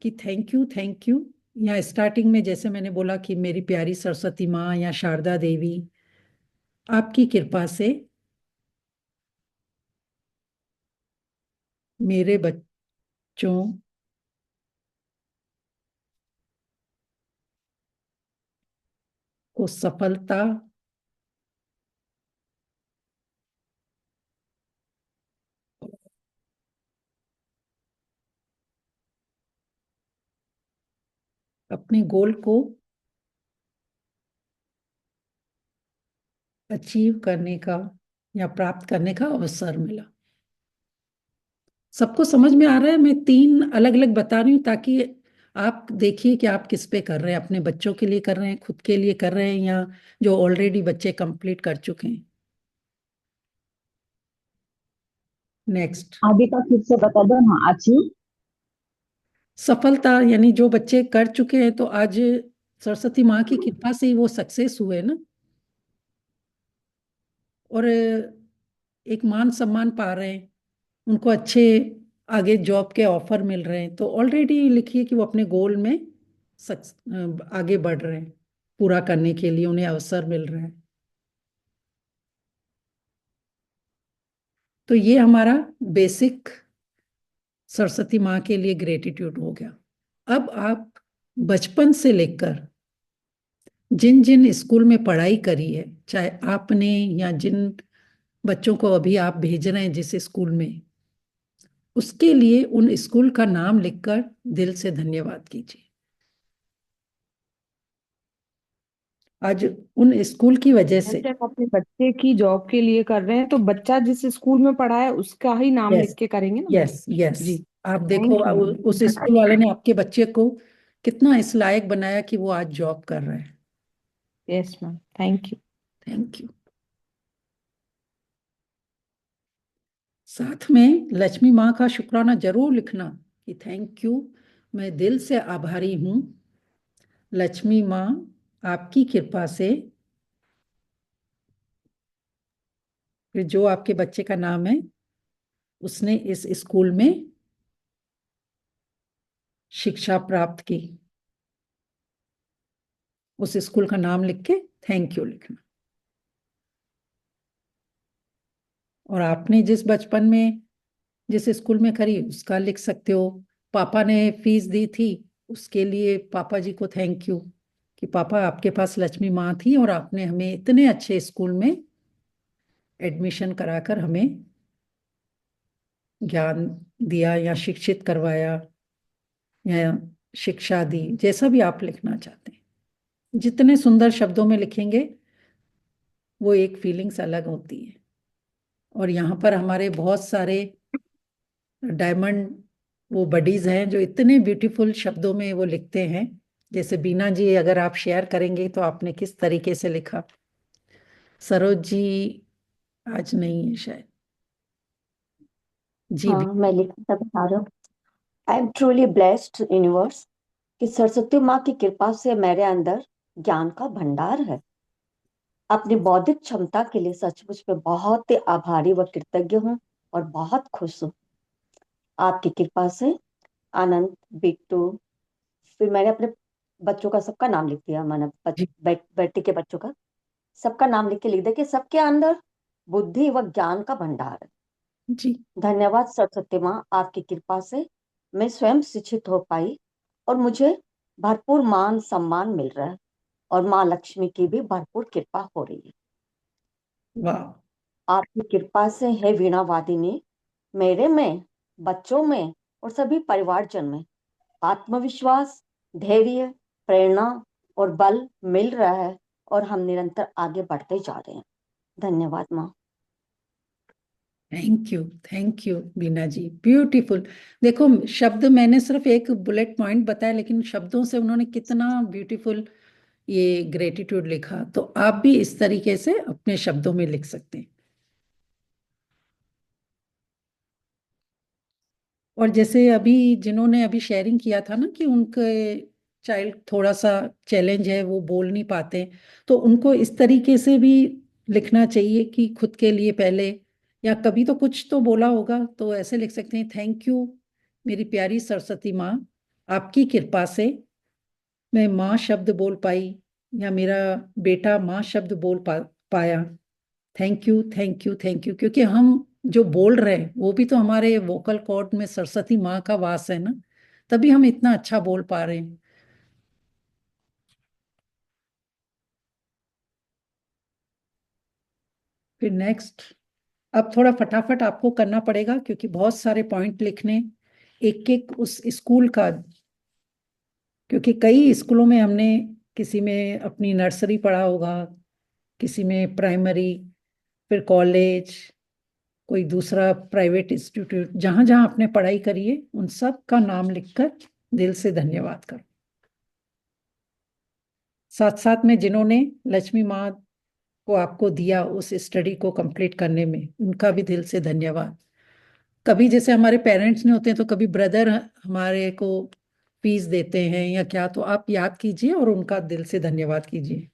कि थैंक यू, थैंक यू, या स्टार्टिंग में जैसे मैंने बोला कि मेरी प्यारी सरस्वती माँ या शारदा देवी, आपकी कृपा से मेरे बच्चों को सफलता अपने गोल को अचीव करने का या प्राप्त करने का अवसर मिला। सबको समझ में आ रहा है? मैं 3 अलग अलग बता रही हूँ ताकि आप देखिए कि आप किस पे कर रहे हैं, अपने बच्चों के लिए कर रहे हैं, खुद के लिए कर रहे हैं, या जो ऑलरेडी बच्चे कंप्लीट कर चुके हैं। नेक्स्ट, आगे का फिर से बता दो ना। अचीव, सफलता, यानी जो बच्चे कर चुके हैं तो आज सरस्वती माँ की कृपा से ही वो सक्सेस हुए ना, और एक मान सम्मान पा रहे हैं, उनको अच्छे आगे जॉब के ऑफर मिल रहे हैं, तो ऑलरेडी लिखिए कि वो अपने गोल में आगे बढ़ रहे हैं, पूरा करने के लिए उन्हें अवसर मिल रहा है। तो ये हमारा बेसिक सरस्वती माँ के लिए ग्रेटिट्यूड हो गया। अब आप बचपन से लेकर जिन जिन स्कूल में पढ़ाई करी है, चाहे आपने या जिन बच्चों को अभी आप भेज रहे हैं जिस स्कूल में, उसके लिए उन स्कूल का नाम लिखकर दिल से धन्यवाद कीजिए। आज उन स्कूल की वजह से, जैसे हम अपने बच्चे की जॉब के लिए कर रहे हैं तो बच्चा जिस स्कूल में पढ़ा है उसका ही नाम यस लिख के करेंगे ना। यस यस, जी, आप देखो थैंक यू। उस स्कूल वाले ने आपके बच्चे को कितना इस लायक बनाया कि वो आज जॉब कर रहा है। Yes ma'am, thank you. Thank you. साथ में लक्ष्मी माँ का शुक्राना जरूर लिखना कि थैंक यू, मैं दिल से आभारी हूँ लक्ष्मी माँ, आपकी कृपा से, फिर जो आपके बच्चे का नाम है, उसने इस स्कूल में शिक्षा प्राप्त की, उस स्कूल का नाम लिख के थैंक यू लिखना। और आपने जिस बचपन में जिस स्कूल में करी उसका लिख सकते हो। पापा ने फीस दी थी, उसके लिए पापा जी को थैंक यू कि पापा आपके पास लक्ष्मी माँ थी और आपने हमें इतने अच्छे स्कूल में एडमिशन कराकर हमें ज्ञान दिया या शिक्षित करवाया या शिक्षा दी, जैसा भी आप लिखना चाहते हैं। जितने सुंदर शब्दों में लिखेंगे वो एक फीलिंग्स अलग होती है। और यहाँ पर हमारे बहुत सारे डायमंड वो बडीज हैं जो इतने ब्यूटीफुल शब्दों में वो लिखते हैं। जैसे बीना जी, अगर आप शेयर करेंगे तो आपने किस तरीके से लिखा। सरोज जी आज नहीं है शायद। जी हाँ, मैं लिखना बता रहा हूँ। I am truly blessed universe कि सरस्वती माँ की कृपा से मेरे अंदर ज्ञान का भंडार है। अपनी बौद्धिक क्षमता के लिए सचमुच में बहुत ही आभारी व कृतज्ञ हूँ और बहुत खुश हूँ। आपकी कृपा से आनंद, बिट्टू, फिर मैंने अपने बच्चों का सबका नाम लिख दिया। मैंने जी बेटी के बच्चों का सबका नाम लिख के लिख दिया कि सबके अंदर बुद्धि व ज्ञान का भंडार है। जी। धन्यवाद सरस्वती माँ, आपकी कृपा से मैं स्वयं शिक्षित हो पाई और मुझे भरपूर मान सम्मान मिल रहा है और माँ लक्ष्मी की भी भरपूर कृपा हो रही है। वाह। आपकी कृपा से है वीणा वादिनी, मेरे में, बच्चों में और सभी परिवारजन में आत्मविश्वास, धैर्य, प्रेरणा और बल मिल रहा है और हम निरंतर आगे बढ़ते जा रहे हैं। धन्यवाद माँ। Thank you Beena ji, beautiful. देखो, शब्द मैंने सिर्फ एक बुलेट पॉइंट बताया, लेकिन शब्दों से उन्होंने कितना ब्यूटीफुल ये ग्रेटिट्यूड लिखा। तो आप भी इस तरीके से अपने शब्दों में लिख सकते हैं। और जैसे अभी जिन्होंने अभी शेयरिंग किया था ना कि उनके चाइल्ड थोड़ा सा चैलेंज है, वो बोल नहीं पाते, तो उनको इस तरीके से भी लिखना चाहिए कि खुद के लिए पहले, या कभी तो कुछ तो बोला होगा, तो ऐसे लिख सकते हैं, थैंक यू मेरी प्यारी सरस्वती माँ, आपकी कृपा से मैं माँ शब्द बोल पाई, या मेरा बेटा माँ शब्द बोल पाया। Thank you thank you thank you, क्योंकि हम जो बोल रहे हैं वो भी तो हमारे वोकल कॉर्ड में सरस्वती माँ का वास है ना, तभी हम इतना अच्छा बोल पा रहे हैं। फिर नेक्स्ट, अब थोड़ा फटाफट आपको करना पड़ेगा क्योंकि बहुत सारे पॉइंट लिखने, एक एक उस स्कूल का, क्योंकि कई स्कूलों में हमने, किसी में अपनी नर्सरी पढ़ा होगा, किसी में प्राइमरी, फिर कॉलेज, कोई दूसरा प्राइवेट इंस्टीट्यूट, जहां जहां आपने पढ़ाई करी है उन सब का नाम लिखकर दिल से धन्यवाद करो। साथ साथ में जिन्होंने लक्ष्मी माँ को आपको दिया उस स्टडी को कंप्लीट करने में, उनका भी दिल से धन्यवाद। कभी जैसे हमारे पेरेंट्स नहीं होते हैं तो कभी ब्रदर हमारे को फीस देते हैं या क्या, तो आप याद कीजिए और उनका दिल से धन्यवाद कीजिए।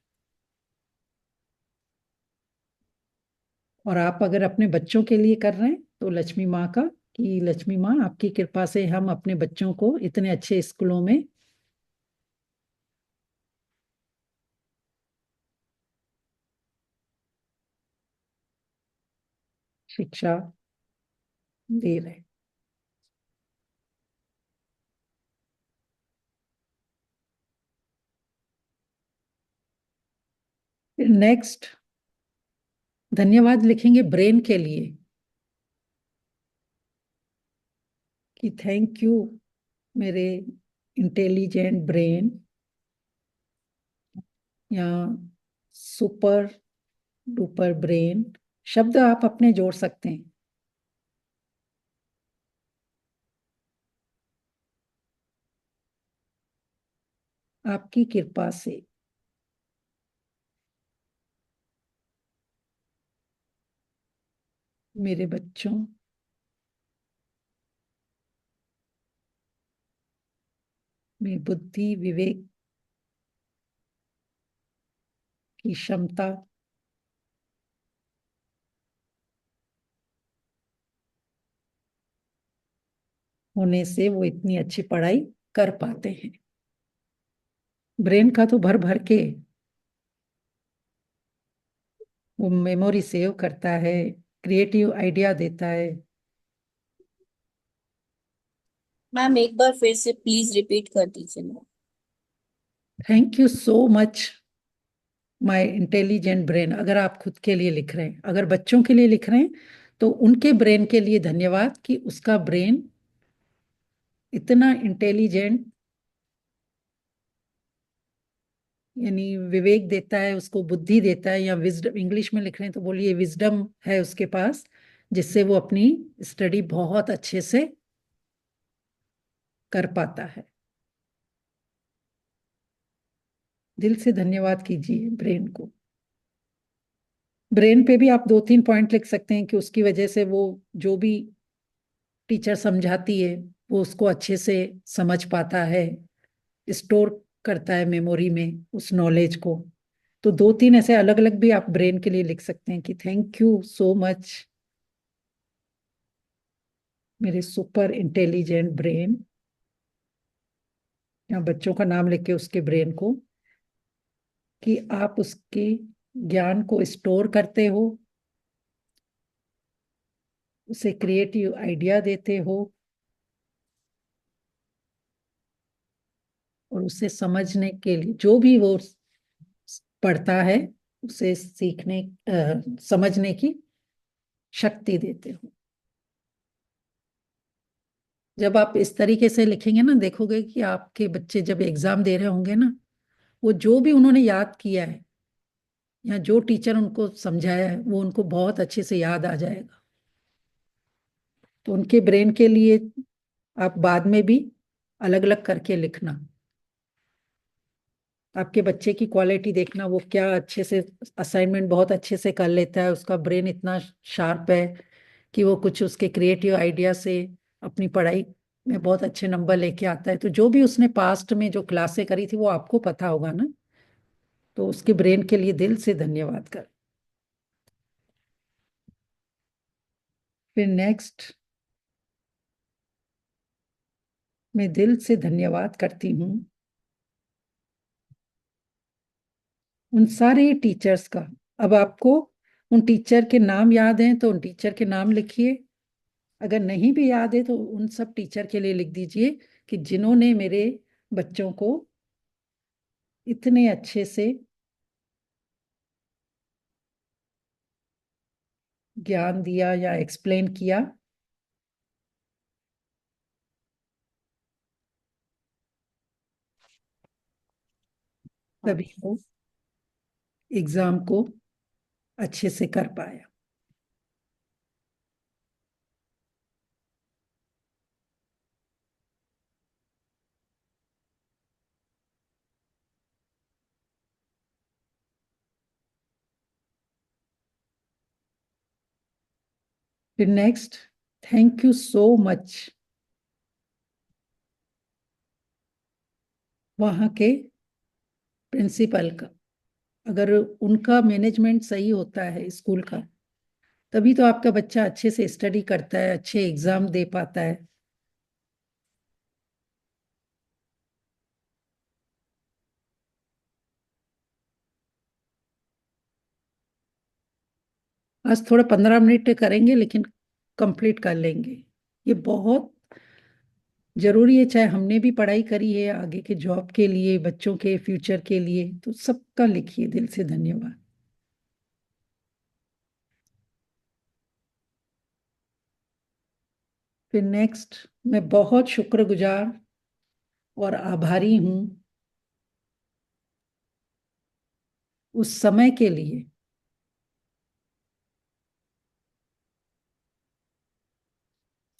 और आप अगर अपने बच्चों के लिए कर रहे हैं तो लक्ष्मी माँ का, कि लक्ष्मी माँ आपकी कृपा से हम अपने बच्चों को इतने अच्छे स्कूलों में शिक्षा दे रहे हैं। फिर नेक्स्ट, धन्यवाद लिखेंगे ब्रेन के लिए, कि थैंक यू मेरे इंटेलिजेंट ब्रेन, या सुपर डुपर ब्रेन, शब्द आप अपने जोड़ सकते हैं। आपकी कृपा से मेरे बच्चों में बुद्धि विवेक की क्षमता होने से वो इतनी अच्छी पढ़ाई कर पाते हैं। ब्रेन का तो भर भर के वो मेमोरी सेव करता है, क्रिएटिव आइडिया देता है। मैम एक बार फिर से प्लीज रिपीट कर दीजिए ma'am. Thank you so much my intelligent brain, अगर आप खुद के लिए लिख रहे हैं, अगर बच्चों के लिए लिख रहे हैं तो उनके ब्रेन के लिए धन्यवाद कि उसका ब्रेन इतना इंटेलिजेंट, यानी विवेक देता है उसको, बुद्धि देता है, या विजडम इंग्लिश में लिख रहे हैं तो बोलिए विजडम है उसके पास, जिससे वो अपनी स्टडी बहुत अच्छे से कर पाता है। दिल से धन्यवाद कीजिए ब्रेन को। ब्रेन पे भी आप 2-3 पॉइंट लिख सकते हैं कि उसकी वजह से वो जो भी टीचर समझाती है वो उसको अच्छे से समझ पाता है, स्टोर करता है मेमोरी में उस नॉलेज को। तो 2-3 ऐसे अलग अलग भी आप ब्रेन के लिए लिख सकते हैं कि थैंक यू सो मच मेरे सुपर इंटेलिजेंट ब्रेन, या बच्चों का नाम लिख के उसके ब्रेन को, कि आप उसके ज्ञान को स्टोर करते हो, उसे क्रिएटिव आइडिया देते हो और उसे समझने के लिए जो भी वो पढ़ता है उसे सीखने समझने की शक्ति देते हो। जब आप इस तरीके से लिखेंगे ना, देखोगे कि आपके बच्चे जब एग्जाम दे रहे होंगे ना, वो जो भी उन्होंने याद किया है या जो टीचर उनको समझाया है वो उनको बहुत अच्छे से याद आ जाएगा। तो उनके ब्रेन के लिए आप बाद में भी अलग अलग करके लिखना। आपके बच्चे की क्वालिटी देखना, वो क्या अच्छे से असाइनमेंट बहुत अच्छे से कर लेता है, उसका ब्रेन इतना शार्प है कि वो कुछ उसके क्रिएटिव आइडिया से अपनी पढ़ाई में बहुत अच्छे नंबर लेके आता है। तो जो भी उसने पास्ट में जो क्लासें करी थी वो आपको पता होगा ना, तो उसके ब्रेन के लिए दिल से धन्यवाद कर। फिर नेक्स्ट, मैं दिल से धन्यवाद करती हूँ उन सारे टीचर्स का। अब आपको उन टीचर के नाम याद हैं तो उन टीचर के नाम लिखिए, अगर नहीं भी याद है तो उन सब टीचर के लिए लिख दीजिए कि जिन्होंने मेरे बच्चों को इतने अच्छे से ज्ञान दिया या एक्सप्लेन किया। तभी वो एग्जाम को अच्छे से कर पाया। फिर next, thank you so much वहाँ के प्रिंसिपल का। अगर उनका मैनेजमेंट सही होता है स्कूल का, तभी तो आपका बच्चा अच्छे से स्टडी करता है, अच्छे एग्जाम दे पाता है। आज थोड़ा 15 मिनट करेंगे लेकिन कंप्लीट कर लेंगे। ये बहुत जरूरी है, चाहे हमने भी पढ़ाई करी है आगे के जॉब के लिए, बच्चों के फ्यूचर के लिए, तो सबका लिखिए दिल से धन्यवाद। फिर नेक्स्ट, मैं बहुत शुक्रगुजार और आभारी हूं उस समय के लिए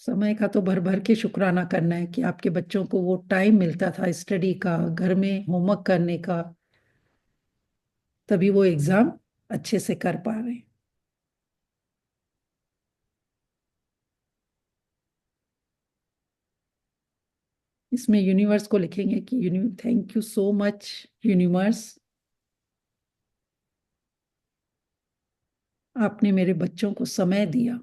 समय का तो भर भर के शुक्राना करना है कि आपके बच्चों को वो टाइम मिलता था स्टडी का, घर में होमवर्क करने का, तभी वो एग्जाम अच्छे से कर पा रहे हैं। इसमें यूनिवर्स को लिखेंगे कि thank you so much universe, आपने मेरे बच्चों को समय दिया।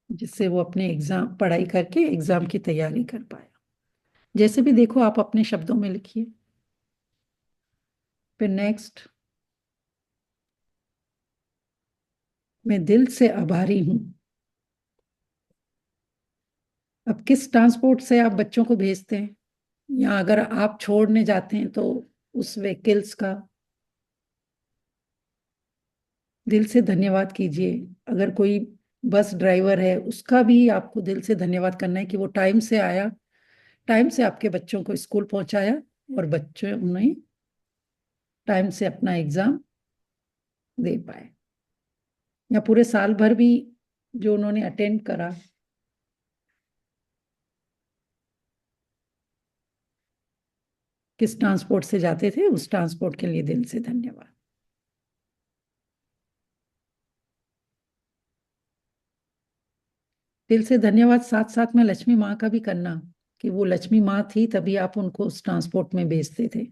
जिससे वो अपने एग्जाम पढ़ाई करके एग्जाम की तैयारी कर पाया। जैसे भी देखो आप अपने शब्दों में लिखिए। फिर नेक्स्ट, मैं दिल से आभारी हूं। अब किस ट्रांसपोर्ट से आप बच्चों को भेजते हैं, या अगर आप छोड़ने जाते हैं तो उस व्हीकल्स का दिल से धन्यवाद कीजिए। अगर कोई बस ड्राइवर है उसका भी आपको दिल से धन्यवाद करना है कि वो टाइम से आया, टाइम से आपके बच्चों को स्कूल पहुंचाया और बच्चों ने टाइम से अपना एग्जाम दे पाए, या पूरे साल भर भी जो उन्होंने अटेंड करा। किस ट्रांसपोर्ट से जाते थे, उस ट्रांसपोर्ट के लिए दिल से धन्यवाद। दिल से धन्यवाद साथ साथ में लक्ष्मी माँ का भी करना, कि वो लक्ष्मी माँ थी तभी आप उनको उस ट्रांसपोर्ट में भेजते थे।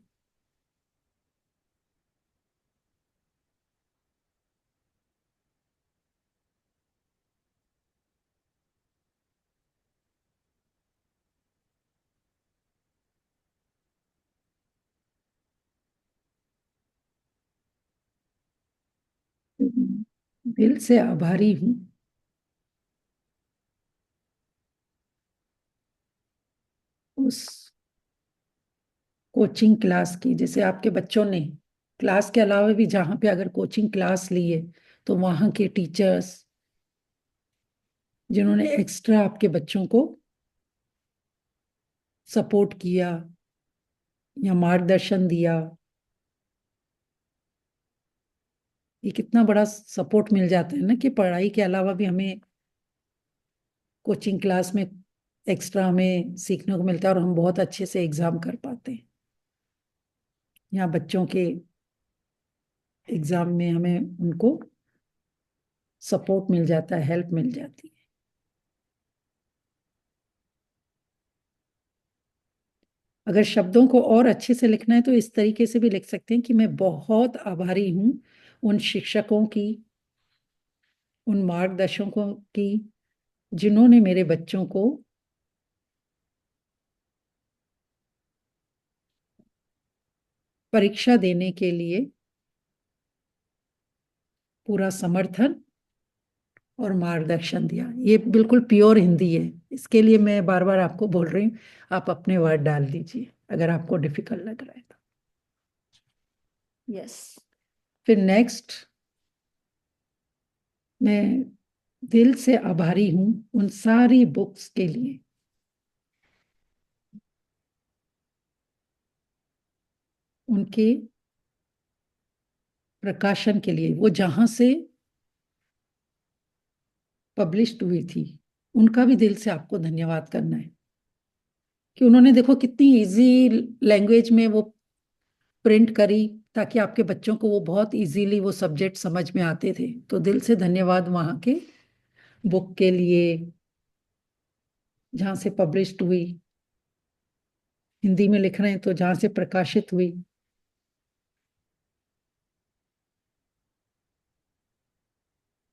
दिल से आभारी हूँ उस कोचिंग क्लास की, जैसे आपके बच्चों ने क्लास के अलावा भी जहाँ पे अगर कोचिंग क्लास ली है, तो वहाँ के टीचर्स जिन्होंने एक्स्ट्रा आपके बच्चों को सपोर्ट किया या मार्गदर्शन दिया, ये कितना बड़ा सपोर्ट मिल जाता है ना, कि पढ़ाई के अलावा भी हमें कोचिंग क्लास में एक्स्ट्रा हमें सीखने को मिलता है और हम बहुत अच्छे से एग्जाम कर पाते हैं। यहाँ बच्चों के एग्जाम में हमें उनको सपोर्ट मिल जाता है, हेल्प मिल जाती है। अगर शब्दों को और अच्छे से लिखना है तो इस तरीके से भी लिख सकते हैं कि मैं बहुत आभारी हूं उन शिक्षकों की, उन मार्गदर्शकों की, जिन्होंने मेरे बच्चों को परीक्षा देने के लिए पूरा समर्थन और मार्गदर्शन दिया। ये बिल्कुल प्योर हिंदी है, इसके लिए मैं बार बार आपको बोल रही हूँ, आप अपने वर्ड डाल दीजिए अगर आपको डिफिकल्ट लग रहा है तो। यस। फिर नेक्स्ट, मैं दिल से आभारी हूं उन सारी बुक्स के लिए उनके प्रकाशन के लिए, वो जहां से पब्लिश्ड हुई थी, उनका भी दिल से आपको धन्यवाद करना है, कि उन्होंने देखो कितनी इजी लैंग्वेज में वो प्रिंट करी, ताकि आपके बच्चों को वो बहुत इजीली वो सब्जेक्ट समझ में आते थे। तो दिल से धन्यवाद वहां के बुक के लिए, जहां से पब्लिश्ड हुई, हिंदी में लिख रहे हैं तो जहां से प्रकाशित हुई,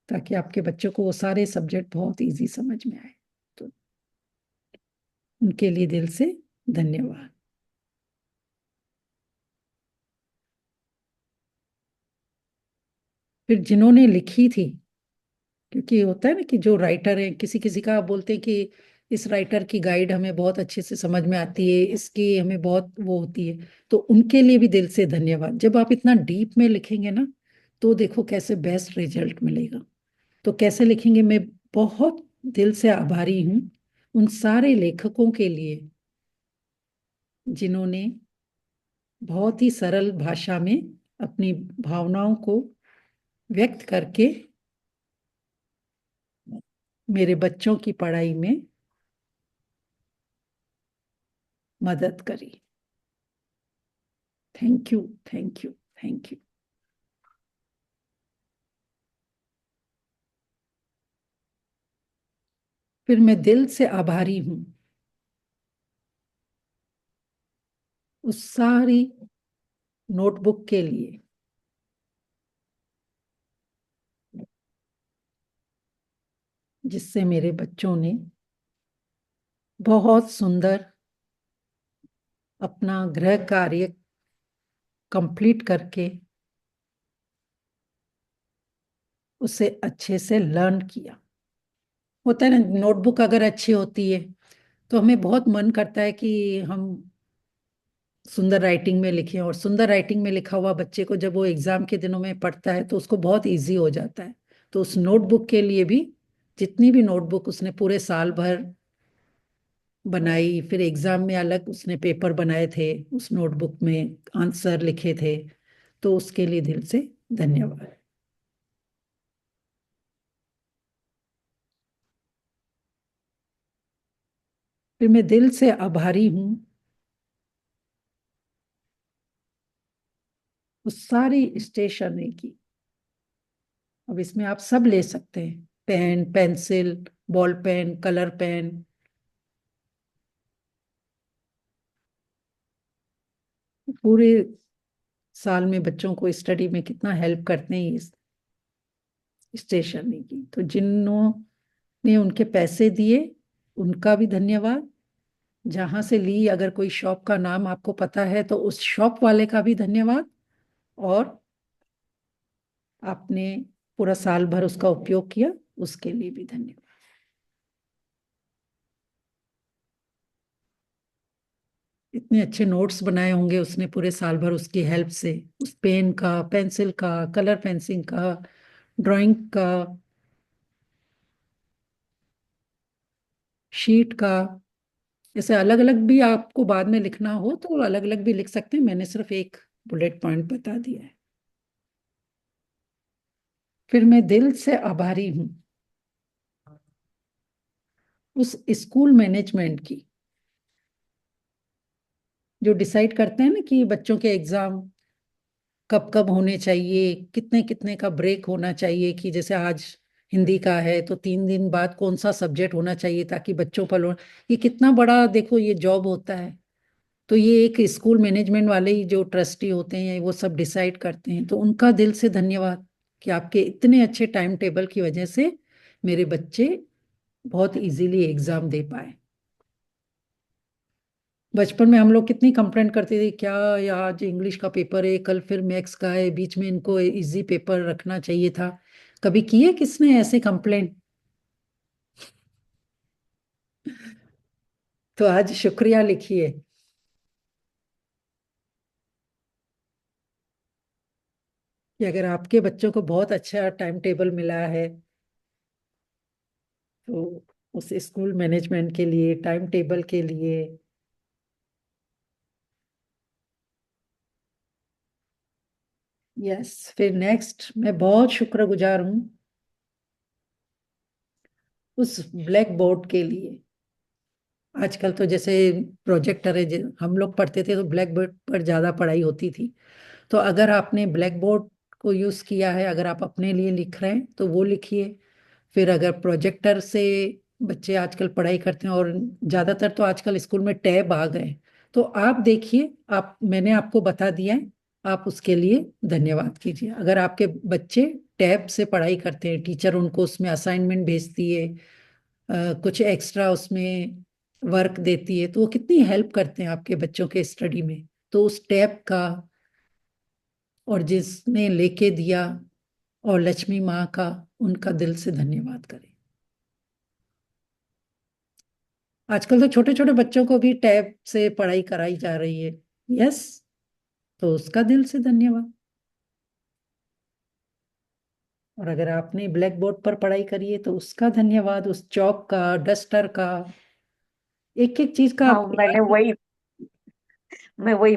ताकि आपके बच्चों को वो सारे सब्जेक्ट बहुत इजी समझ में आए। तो उनके लिए दिल से धन्यवाद। फिर जिन्होंने लिखी थी, क्योंकि होता है ना कि जो राइटर है, किसी किसी का बोलते हैं कि इस राइटर की गाइड हमें बहुत अच्छे से समझ में आती है, इसकी हमें बहुत वो होती है, तो उनके लिए भी दिल से धन्यवाद। जब आप इतना डीप में लिखेंगे ना, तो देखो कैसे बेस्ट रिजल्ट मिलेगा। तो कैसे लिखेंगे, मैं बहुत दिल से आभारी हूँ उन सारे लेखकों के लिए जिन्होंने बहुत ही सरल भाषा में अपनी भावनाओं को व्यक्त करके मेरे बच्चों की पढ़ाई में मदद करी। Thank you, thank you, thank you. फिर मैं दिल से आभारी हूं उस सारी नोटबुक के लिए जिससे मेरे बच्चों ने बहुत सुंदर अपना गृह कार्य कंप्लीट करके उसे अच्छे से लर्न किया। होता है ना, नोटबुक अगर अच्छी होती है तो हमें बहुत मन करता है कि हम सुंदर राइटिंग में लिखें, और सुंदर राइटिंग में लिखा हुआ बच्चे को जब वो एग्जाम के दिनों में पढ़ता है तो उसको बहुत इजी हो जाता है। तो उस नोटबुक के लिए भी, जितनी भी नोटबुक उसने पूरे साल भर बनाई, फिर एग्जाम में अलग उसने पेपर बनाए थे, उस नोटबुक में आंसर लिखे थे। तो उसके लिए दिल से धन्यवाद। फिर मैं दिल से आभारी हूं उस सारी स्टेशनरी की। अब इसमें आप सब ले सकते हैं, pen, pencil, ball pen, colour pen. पूरे साल में बच्चों को स्टडी में कितना हेल्प करते हैं इस स्टेशनरी की। तो जिन्होंने उनके पैसे दिए उनका भी धन्यवाद। जहां से ली, अगर कोई शॉप का नाम आपको पता है तो उस शॉप वाले का भी धन्यवाद। और आपने पूरा साल भर उसका उपयोग किया, उसके लिए भी धन्यवाद। इतने अच्छे नोट्स बनाए होंगे उसने पूरे साल भर उसकी हेल्प से, उस पेन का, पेंसिल का, कलर पेंसिल का, ड्राइंग का, शीट का। जैसे अलग अलग भी आपको बाद में लिखना हो तो अलग अलग भी लिख सकते हैं, मैंने सिर्फ एक बुलेट पॉइंट बता दिया है। फिर मैं दिल से आभारी हूं उस स्कूल मैनेजमेंट की, जो डिसाइड करते हैं ना कि बच्चों के एग्जाम कब कब होने चाहिए, कितने कितने का ब्रेक होना चाहिए। कि जैसे आज हिंदी का है तो 3 दिन बाद कौन सा सब्जेक्ट होना चाहिए, ताकि बच्चों पर ये कितना बड़ा देखो ये जॉब होता है। तो ये एक स्कूल मैनेजमेंट वाले ही जो ट्रस्टी होते हैं वो सब डिसाइड करते हैं। तो उनका दिल से धन्यवाद कि आपके इतने अच्छे टाइम टेबल की वजह से मेरे बच्चे बहुत इजीली एग्जाम दे पाए। बचपन में हम लोग कितनी कंप्लेंट करते थे, क्या या आज इंग्लिश का पेपर है, कल फिर मैथ्स का है, बीच में इनको इजी पेपर रखना चाहिए था। कभी किए किसने ऐसे कंप्लेंट? तो आज शुक्रिया लिखिए कि अगर आपके बच्चों को बहुत अच्छा टाइम टेबल मिला है तो उस स्कूल मैनेजमेंट के लिए, टाइम टेबल के लिए। यस, फिर नेक्स्ट मैं बहुत शुक्रगुजार हूं उस ब्लैक बोर्ड के लिए। आजकल तो जैसे प्रोजेक्टर है, हम लोग पढ़ते थे तो ब्लैक बोर्ड पर ज्यादा पढ़ाई होती थी। तो अगर आपने ब्लैक बोर्ड को यूज किया है, अगर आप अपने लिए लिख रहे हैं तो वो लिखिए। फिर अगर प्रोजेक्टर से बच्चे आजकल पढ़ाई करते हैं, और ज्यादातर तो आजकल स्कूल में टैब आ गए, तो आप देखिए, आप, मैंने आपको बता दिया है, आप उसके लिए धन्यवाद कीजिए। अगर आपके बच्चे टैब से पढ़ाई करते हैं, टीचर उनको उसमें असाइनमेंट भेजती है, कुछ एक्स्ट्रा उसमें वर्क देती है, तो वो कितनी हेल्प करते हैं आपके बच्चों के स्टडी में। तो उस टैब का, और जिसने लेके दिया, और लक्ष्मी माँ का, उनका दिल से धन्यवाद करें। आजकल तो छोटे छोटे बच्चों को भी टैब से पढ़ाई कराई जा रही है। यस, तो उसका दिल से धन्यवाद। और अगर आपने ब्लैक बोर्ड पर पढ़ाई करी है तो उसका धन्यवाद, उस चौक का, डस्टर का, एक एक चीज का हाँ, आपको याद।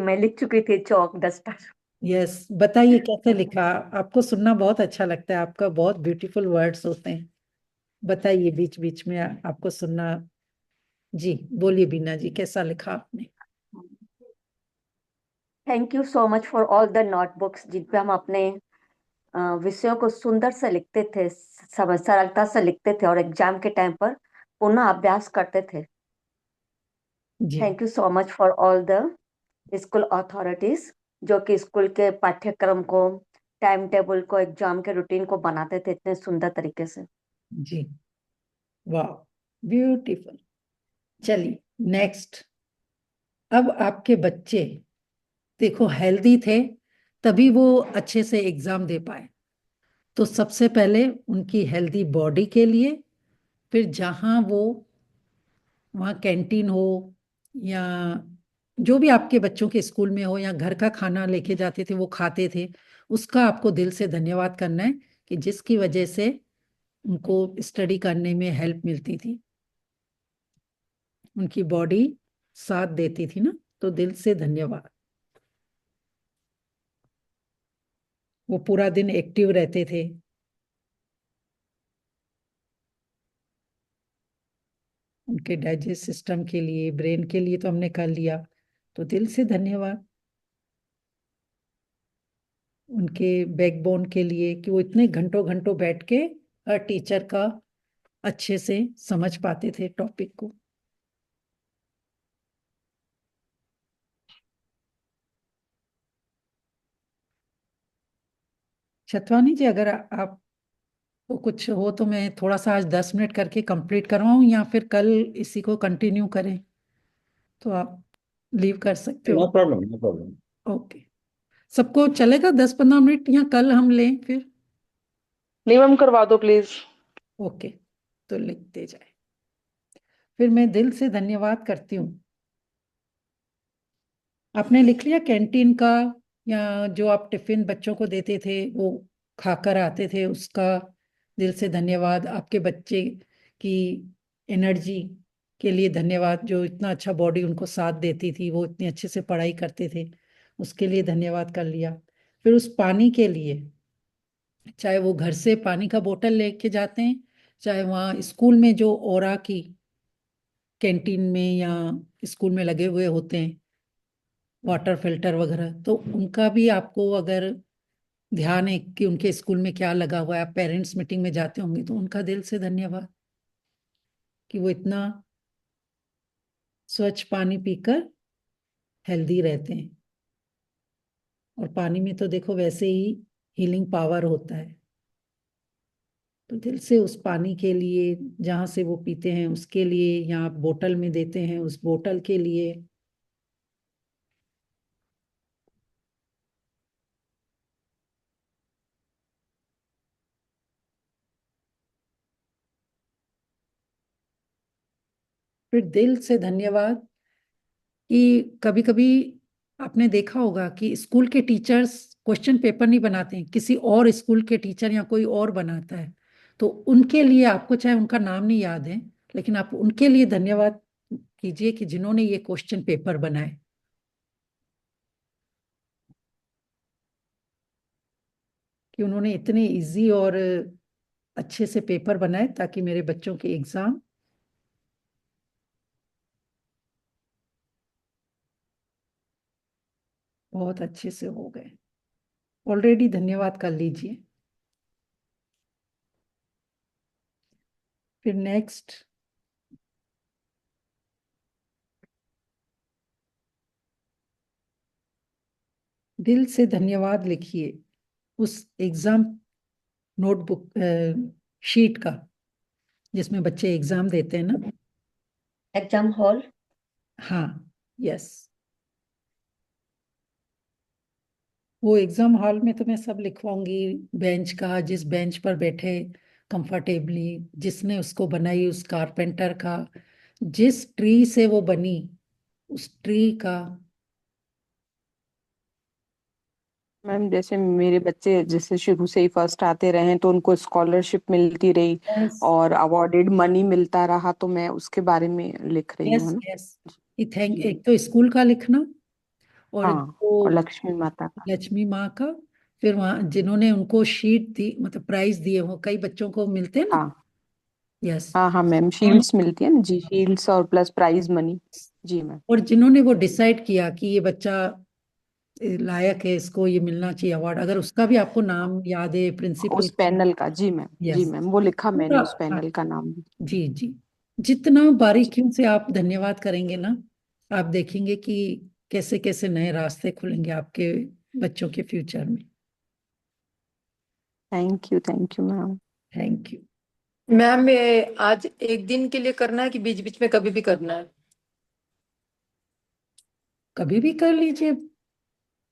मैं लिख चुकी थी, चौक डस्टर। यस, बताइए कैसे लिखा? आपको सुनना बहुत अच्छा लगता है, आपका बहुत ब्यूटीफुल वर्ड्स होते हैं। बताइए, बीच बीच में आपको सुनना। जी बोलिए बीना जी, कैसा लिखा आपने? Thank you so much for all the notebooks जिन पे हम अपने विषयों को सुंदर से लिखते थे, समझ सरलता से लिखते थे और एग्जाम के टाइम पर पुनः अभ्यास करते थे। जी thank you so much for all the school authorities जो कि स्कूल के पाठ्यक्रम को, टाइम टेबल को, एग्जाम के रूटीन को बनाते थे इतने सुंदर तरीके से। जी, वाह, ब्यूटीफुल। चलिए नेक्स्ट। अब आपके बच्चे देखो हेल्दी थे, तभी वो अच्छे से एग्जाम दे पाए। तो सबसे पहले उनकी हेल्दी बॉडी के लिए, फिर जहाँ वो, वहाँ कैंटीन हो, या जो भी आपके बच्चों के स्कूल में हो, या घर का खाना लेके जाते थे वो खाते थे, उसका आपको दिल से धन्यवाद करना है कि जिसकी वजह से उनको स्टडी करने में हेल्प मिलती थी। उनकी बॉडी साथ देती थी ना, तो दिल से धन्यवाद। वो पूरा दिन एक्टिव रहते थे। उनके डाइजेस्ट सिस्टम के लिए, ब्रेन के लिए तो हमने कर लिया, तो दिल से धन्यवाद। उनके बैकबोन के लिए कि वो इतने घंटों घंटों बैठ के हर टीचर का अच्छे से समझ पाते थे टॉपिक को। छतवानी जी, अगर आपको कुछ हो तो मैं थोड़ा सा आज 10 मिनट करके कंप्लीट करवाऊं, या फिर कल इसी को कंटिन्यू करें, तो आप लीव कर सकते नो हो। Problem, no problem. ओके, सबको चलेगा 10-15 मिनट, या कल हम लें फिर? नियम करवा दो प्लीज। ओके, तो लिखते जाए। फिर मैं दिल से धन्यवाद करती हूँ। आपने लिख लिया कैंटीन का, या जो आप टिफिन बच्चों को देते थे वो खाकर आते थे, उसका दिल से धन्यवाद। आपके बच्चे की एनर्जी के लिए धन्यवाद, जो इतना अच्छा बॉडी उनको साथ देती थी, वो इतने अच्छे से पढ़ाई करते थे, उसके लिए धन्यवाद कर लिया। फिर उस पानी के लिए, चाहे वो घर से पानी का बोतल लेके जाते हैं, चाहे वहाँ स्कूल में जो ओरा की कैंटीन में या स्कूल में लगे हुए होते हैं वाटर फिल्टर वगैरह, तो उनका भी आपको अगर ध्यान है कि उनके स्कूल में क्या लगा हुआ है, आप पेरेंट्स मीटिंग में जाते होंगे, तो उनका दिल से धन्यवाद कि वो इतना स्वच्छ पानी पीकर हेल्दी रहते हैं। और पानी में तो देखो वैसे ही हीलिंग पावर होता है, तो दिल से उस पानी के लिए, जहाँ से वो पीते हैं उसके लिए, या आप बोतल में देते हैं उस बोतल के लिए। फिर दिल से धन्यवाद कि कभी कभी आपने देखा होगा कि स्कूल के टीचर्स क्वेश्चन पेपर नहीं बनाते हैं, किसी और स्कूल के टीचर या कोई और बनाता है, तो उनके लिए आपको, चाहे उनका नाम नहीं याद है, लेकिन आप उनके लिए धन्यवाद कीजिए कि जिन्होंने ये क्वेश्चन पेपर बनाए, कि उन्होंने इतने इजी और अच्छे से पेपर बनाए ताकि मेरे बच्चों के एग्जाम बहुत अच्छे से हो गए। ऑलरेडी धन्यवाद कर लीजिए। फिर नेक्स्ट, दिल से धन्यवाद लिखिए उस एग्जाम नोटबुक शीट का, जिसमें बच्चे एग्जाम देते हैं ना। Exam hall. हाँ, यस। वो एग्जाम हॉल में तो मैं सब लिखवाऊंगी, बेंच का, जिस बेंच पर बैठे कंफर्टेबली, जिसने उसको बनाई, उस कारपेंटर का, जिस ट्री से वो बनी उस ट्री का। मैम जैसे मेरे बच्चे जैसे शुरू से ही फर्स्ट आते रहे तो उनको स्कॉलरशिप मिलती रही यस, और अवॉर्डेड मनी मिलता रहा, तो मैं उसके बारे में लिख रही हूँ, यस, है ना। यस। ये थैंक, जी। एक तो स्कूल का लिखना, और हाँ, जो और लक्ष्मी माता का। लक्ष्मी माँ का। फिर वहाँ जिन्होंने उनको शीट दी, मतलब प्राइज दिए, वो कई बच्चों को मिलते हैं ना। हाँ यस। हाँ हाँ मैम, शील्ड्स मिलती है ना जी, शील्ड्स और प्लस प्राइज मनी। जी मैम। और जिन्होंने वो डिसाइड किया कि ये बच्चा लायक है, इसको ये मिलना चाहिए अवार्ड, अगर उसका भी आपको नाम याद है, प्रिंसिपल उस का। पैनल का, जी मैम, जी यस, मैम, वो लिखा मैंने पूरा। उस हाँ, पैनल का नाम भी। जी जी। जितना बारीकियों से आप धन्यवाद करेंगे ना, आप देखेंगे कि कैसे कैसे नए रास्ते खुलेंगे आपके बच्चों के फ्यूचर में। Thank you ma'am. Thank you. Ma'am ये आज एक दिन के लिए करना है कि बीच बीच में कभी भी करना है? कभी भी कर लीजिए,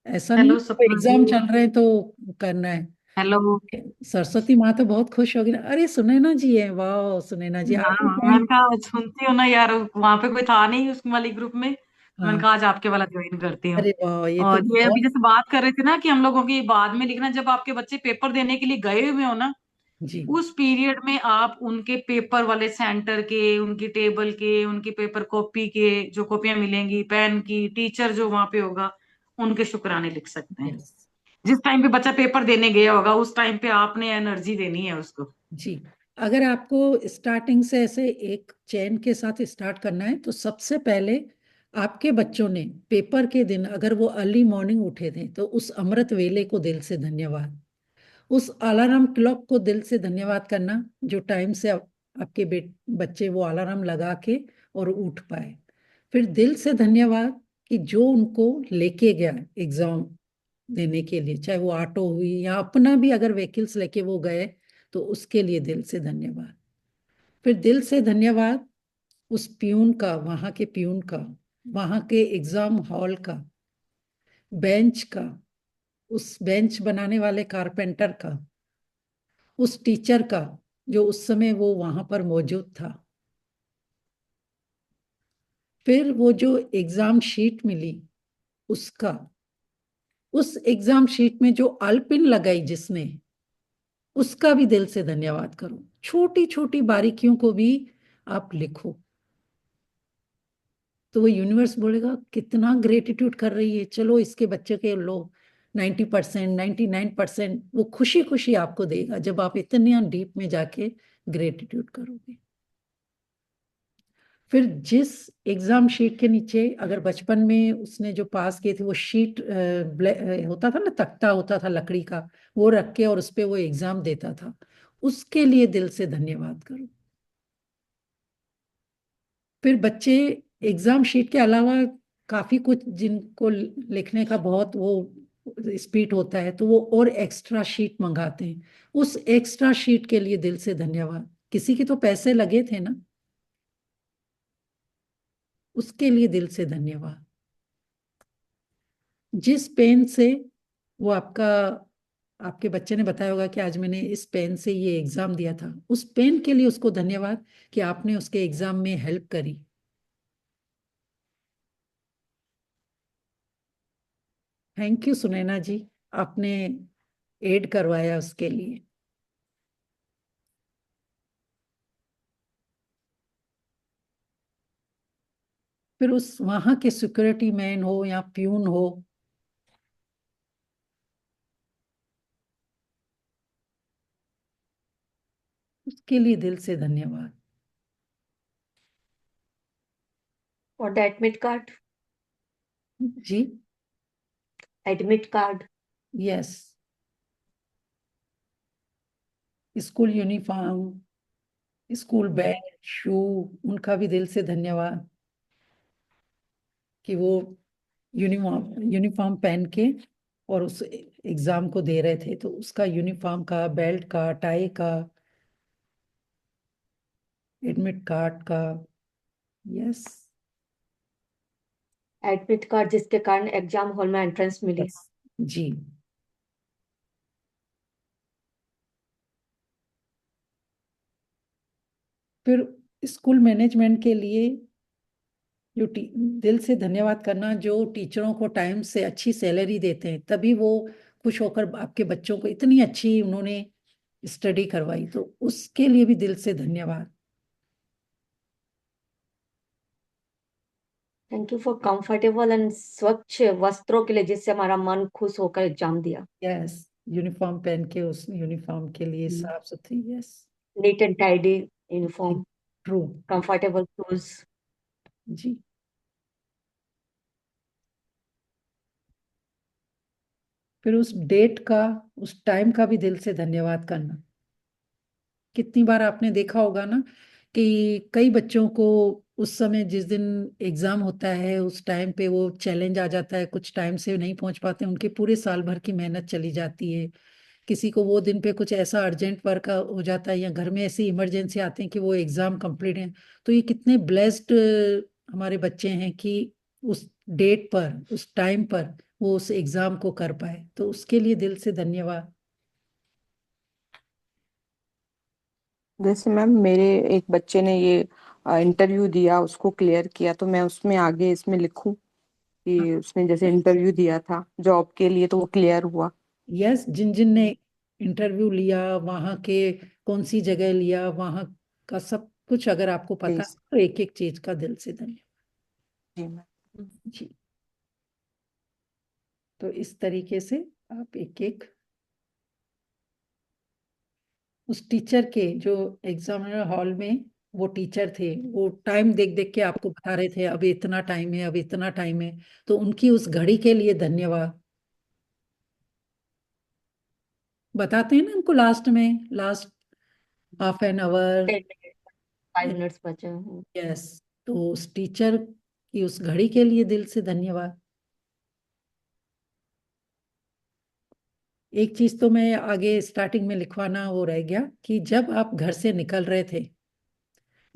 ऐसा नहीं हेलो सपना एग्जाम जी। चल रहे हैं तो करना है। हेलो। सरस्वती माँ तो बहुत खुश होगी ना, अरे सुनैना जी है, वाह सुनैना जी, हाँ आपने मैंने ज्वाइन। कहा सुनती हो ना यार, वहां पे कोई था नहीं उस वाली ग्रुप में, तो मैंने हाँ, कहा आज आपके वाला ज्वाइन करती हूँ। अरे वाह, ये तो और ये अभी बहुत। जैसे बात कर रहे थे ना कि हम लोगों की बाद में लिखना, जब आपके बच्चे पेपर देने के लिए गए हुए हो ना, जी उस पीरियड में आप उनके पेपर वाले सेंटर के, उनकी टेबल के, उनकी पेपर कॉपी के जो कॉपियां मिलेंगी, पेन की, टीचर जो वहां पे होगा, उनके शुक्राने लिख सकते हैं। यस जिस टाइम पे बच्चा पेपर देने गया होगा उस टाइम पे आपने एनर्जी देनी है उसको। जी। अगर आपको स्टार्टिंग से ऐसे एक चैन के साथ स्टार्ट करना है तो सबसे पहले आपके बच्चों ने पेपर के दिन अगर वो अर्ली मॉर्निंग उठे थे तो उस अमृत वेले को दिल से धन्यवाद। उस अलार्म क्लॉक को दिल से धन्यवाद करना जो टाइम से आपके बच्चे वो अलार्म लगा के और उठ पाए। फिर दिल से धन्यवाद कि जो उनको लेके गया एग्जाम देने के लिए, चाहे वो ऑटो हुई या अपना भी अगर व्हीकल्स लेके वो गए तो उसके लिए दिल से धन्यवाद। फिर दिल से धन्यवाद उस प्यून का, वहां के प्यून का, वहां के एग्जाम हॉल का, बेंच का, उस बेंच बनाने वाले कारपेंटर का, उस टीचर का जो उस समय वो वहां पर मौजूद था। फिर वो जो एग्जाम शीट मिली उसका, उस एग्जाम शीट में जो अल्पिन लगाई जिसने, उसका भी दिल से धन्यवाद करो। छोटी छोटी बारीकियों को भी आप लिखो तो वो यूनिवर्स बोलेगा कितना ग्रेटिट्यूड कर रही है, चलो इसके बच्चे के लो 90%, 99%, वो खुशी खुशी आपको देगा जब आप इतने डीप में जाके ग्रेटिट्यूड करोगे। फिर जिस एग्जाम शीट के नीचे अगर बचपन में उसने जो पास किए थे वो शीट होता था ना, तख्ता होता था लकड़ी का, वो रख के और उस पे वो एग्जाम देता था, उसके लिए दिल से धन्यवाद करो। फिर बच्चे एग्जाम शीट के अलावा काफी कुछ जिनको लिखने का बहुत वो स्पीड होता है तो वो और एक्स्ट्रा शीट मंगाते हैं, उस एक्स्ट्रा शीट के लिए दिल से धन्यवाद। किसी के तो पैसे लगे थे ना, उसके लिए दिल से धन्यवाद। जिस पेन से वो आपका, आपके बच्चे ने बताया होगा कि आज मैंने इस पेन से ये एग्जाम दिया था, उस पेन के लिए उसको धन्यवाद कि आपने उसके एग्जाम में हेल्प करी। थैंक यू सुनैना जी, आपने एड करवाया उसके लिए। फिर उस वहां के सिक्योरिटी मैन हो या प्यून हो, उसके लिए दिल से धन्यवाद। और द एडमिट कार्ड, जी admit card, yes, school uniform, school bag, shoe, उनका भी दिल से धन्यवाद कि वो यूनिफॉर्म यूनिफॉर्म पहन के और उस एग्जाम को दे रहे थे, तो उसका यूनिफॉर्म का, बेल्ट का, टाई का, एडमिट कार्ड का। यस एडमिट कार्ड जिसके कारण एग्जाम हॉल में एंट्रेंस मिली। यस जी। फिर स्कूल मैनेजमेंट के लिए जो दिल से धन्यवाद करना, जो टीचरों को टाइम से अच्छी सैलरी देते हैं तभी वो खुश होकर आपके बच्चों को इतनी अच्छी उन्होंने स्टडी करवाई, तो उसके लिए भी दिल से धन्यवाद। Thank you for comfortable and स्वच्छ वस्त्रों के लिए जिससे हमारा मन खुश होकर एग्जाम दिया। यस, यूनिफॉर्म पहन के उस यूनिफॉर्म के लिए साफ सुथरी। Yes neat and tidy uniform, true comfortable shoes. जी। फिर उस डेट का, उस टाइम का भी दिल से धन्यवाद करना। कितनी बार आपने देखा होगा ना कि कई बच्चों को उस समय जिस दिन एग्जाम होता है उस टाइम पे वो चैलेंज आ जाता है, कुछ टाइम से नहीं पहुंच पाते, उनके पूरे साल भर की मेहनत चली जाती है। किसी को वो दिन पे कुछ ऐसा अर्जेंट वर्क हो जाता है या घर में ऐसी इमरजेंसी आते हैं कि वो एग्जाम कंप्लीट है, तो ये कितने ब्लेस्ड हमारे बच्चे हैं कि उस डेट पर, उस टाइम पर वो उस एग्जाम को कर पाए, तो उसके लिए दिल से धन्यवाद। जैसे मैम मेरे एक बच्चे ने ये इंटरव्यू दिया, उसको क्लियर किया, तो मैं उसमें आगे इसमें लिखूं कि उसने जैसे इंटरव्यू दिया था जॉब के लिए तो वो क्लियर हुआ। यस, जिन जिन ने इंटरव्यू लिया, वहाँ के कौन सी जगह लिया, वहाँ का सब कुछ अगर आपको पता है प्लीज। तो एक एक चीज का दिल से धन्यवाद जी मैम। जी। तो इस तरीके से आप एक एक उस टीचर के जो एग्जामिनर हॉल में वो टीचर थे, वो टाइम देख देख के आपको बता रहे थे अभी इतना टाइम है, अभी इतना टाइम है, तो उनकी उस घड़ी के लिए धन्यवाद। बताते हैं ना हमको लास्ट में, last half an hour, 5 minutes बचे हैं। यस, तो उस टीचर की उस घड़ी के लिए दिल से धन्यवाद। एक चीज तो मैं आगे स्टार्टिंग में लिखवाना वो रह गया कि जब आप घर से निकल रहे थे,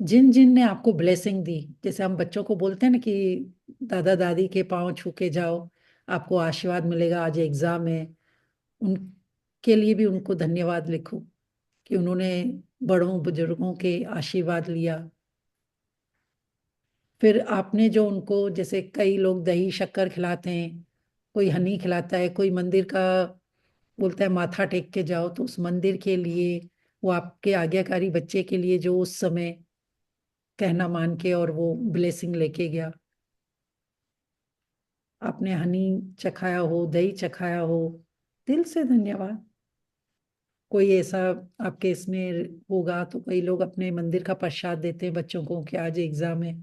जिन जिन ने आपको ब्लेसिंग दी, जैसे हम बच्चों को बोलते हैं ना कि दादा दादी के पांव छू के जाओ, आपको आशीर्वाद मिलेगा, आज एग्जाम है, उनके लिए भी उनको धन्यवाद लिखो कि उन्होंने बड़ों बुजुर्गों के आशीर्वाद लिया। फिर आपने जो उनको, जैसे कई लोग दही शक्कर खिलाते हैं, कोई हनी खिलाता है, कोई मंदिर का बोलता है माथा टेक के जाओ, तो उस मंदिर के लिए, वो आपके आज्ञाकारी बच्चे के लिए जो उस समय कहना मान के और वो ब्लेसिंग लेके गया, आपने हनी चखाया हो, दही चखाया हो, दिल से धन्यवाद। कोई ऐसा आपके इसमें होगा तो कई लोग अपने मंदिर का प्रसाद देते हैं बच्चों को कि आज एग्जाम है,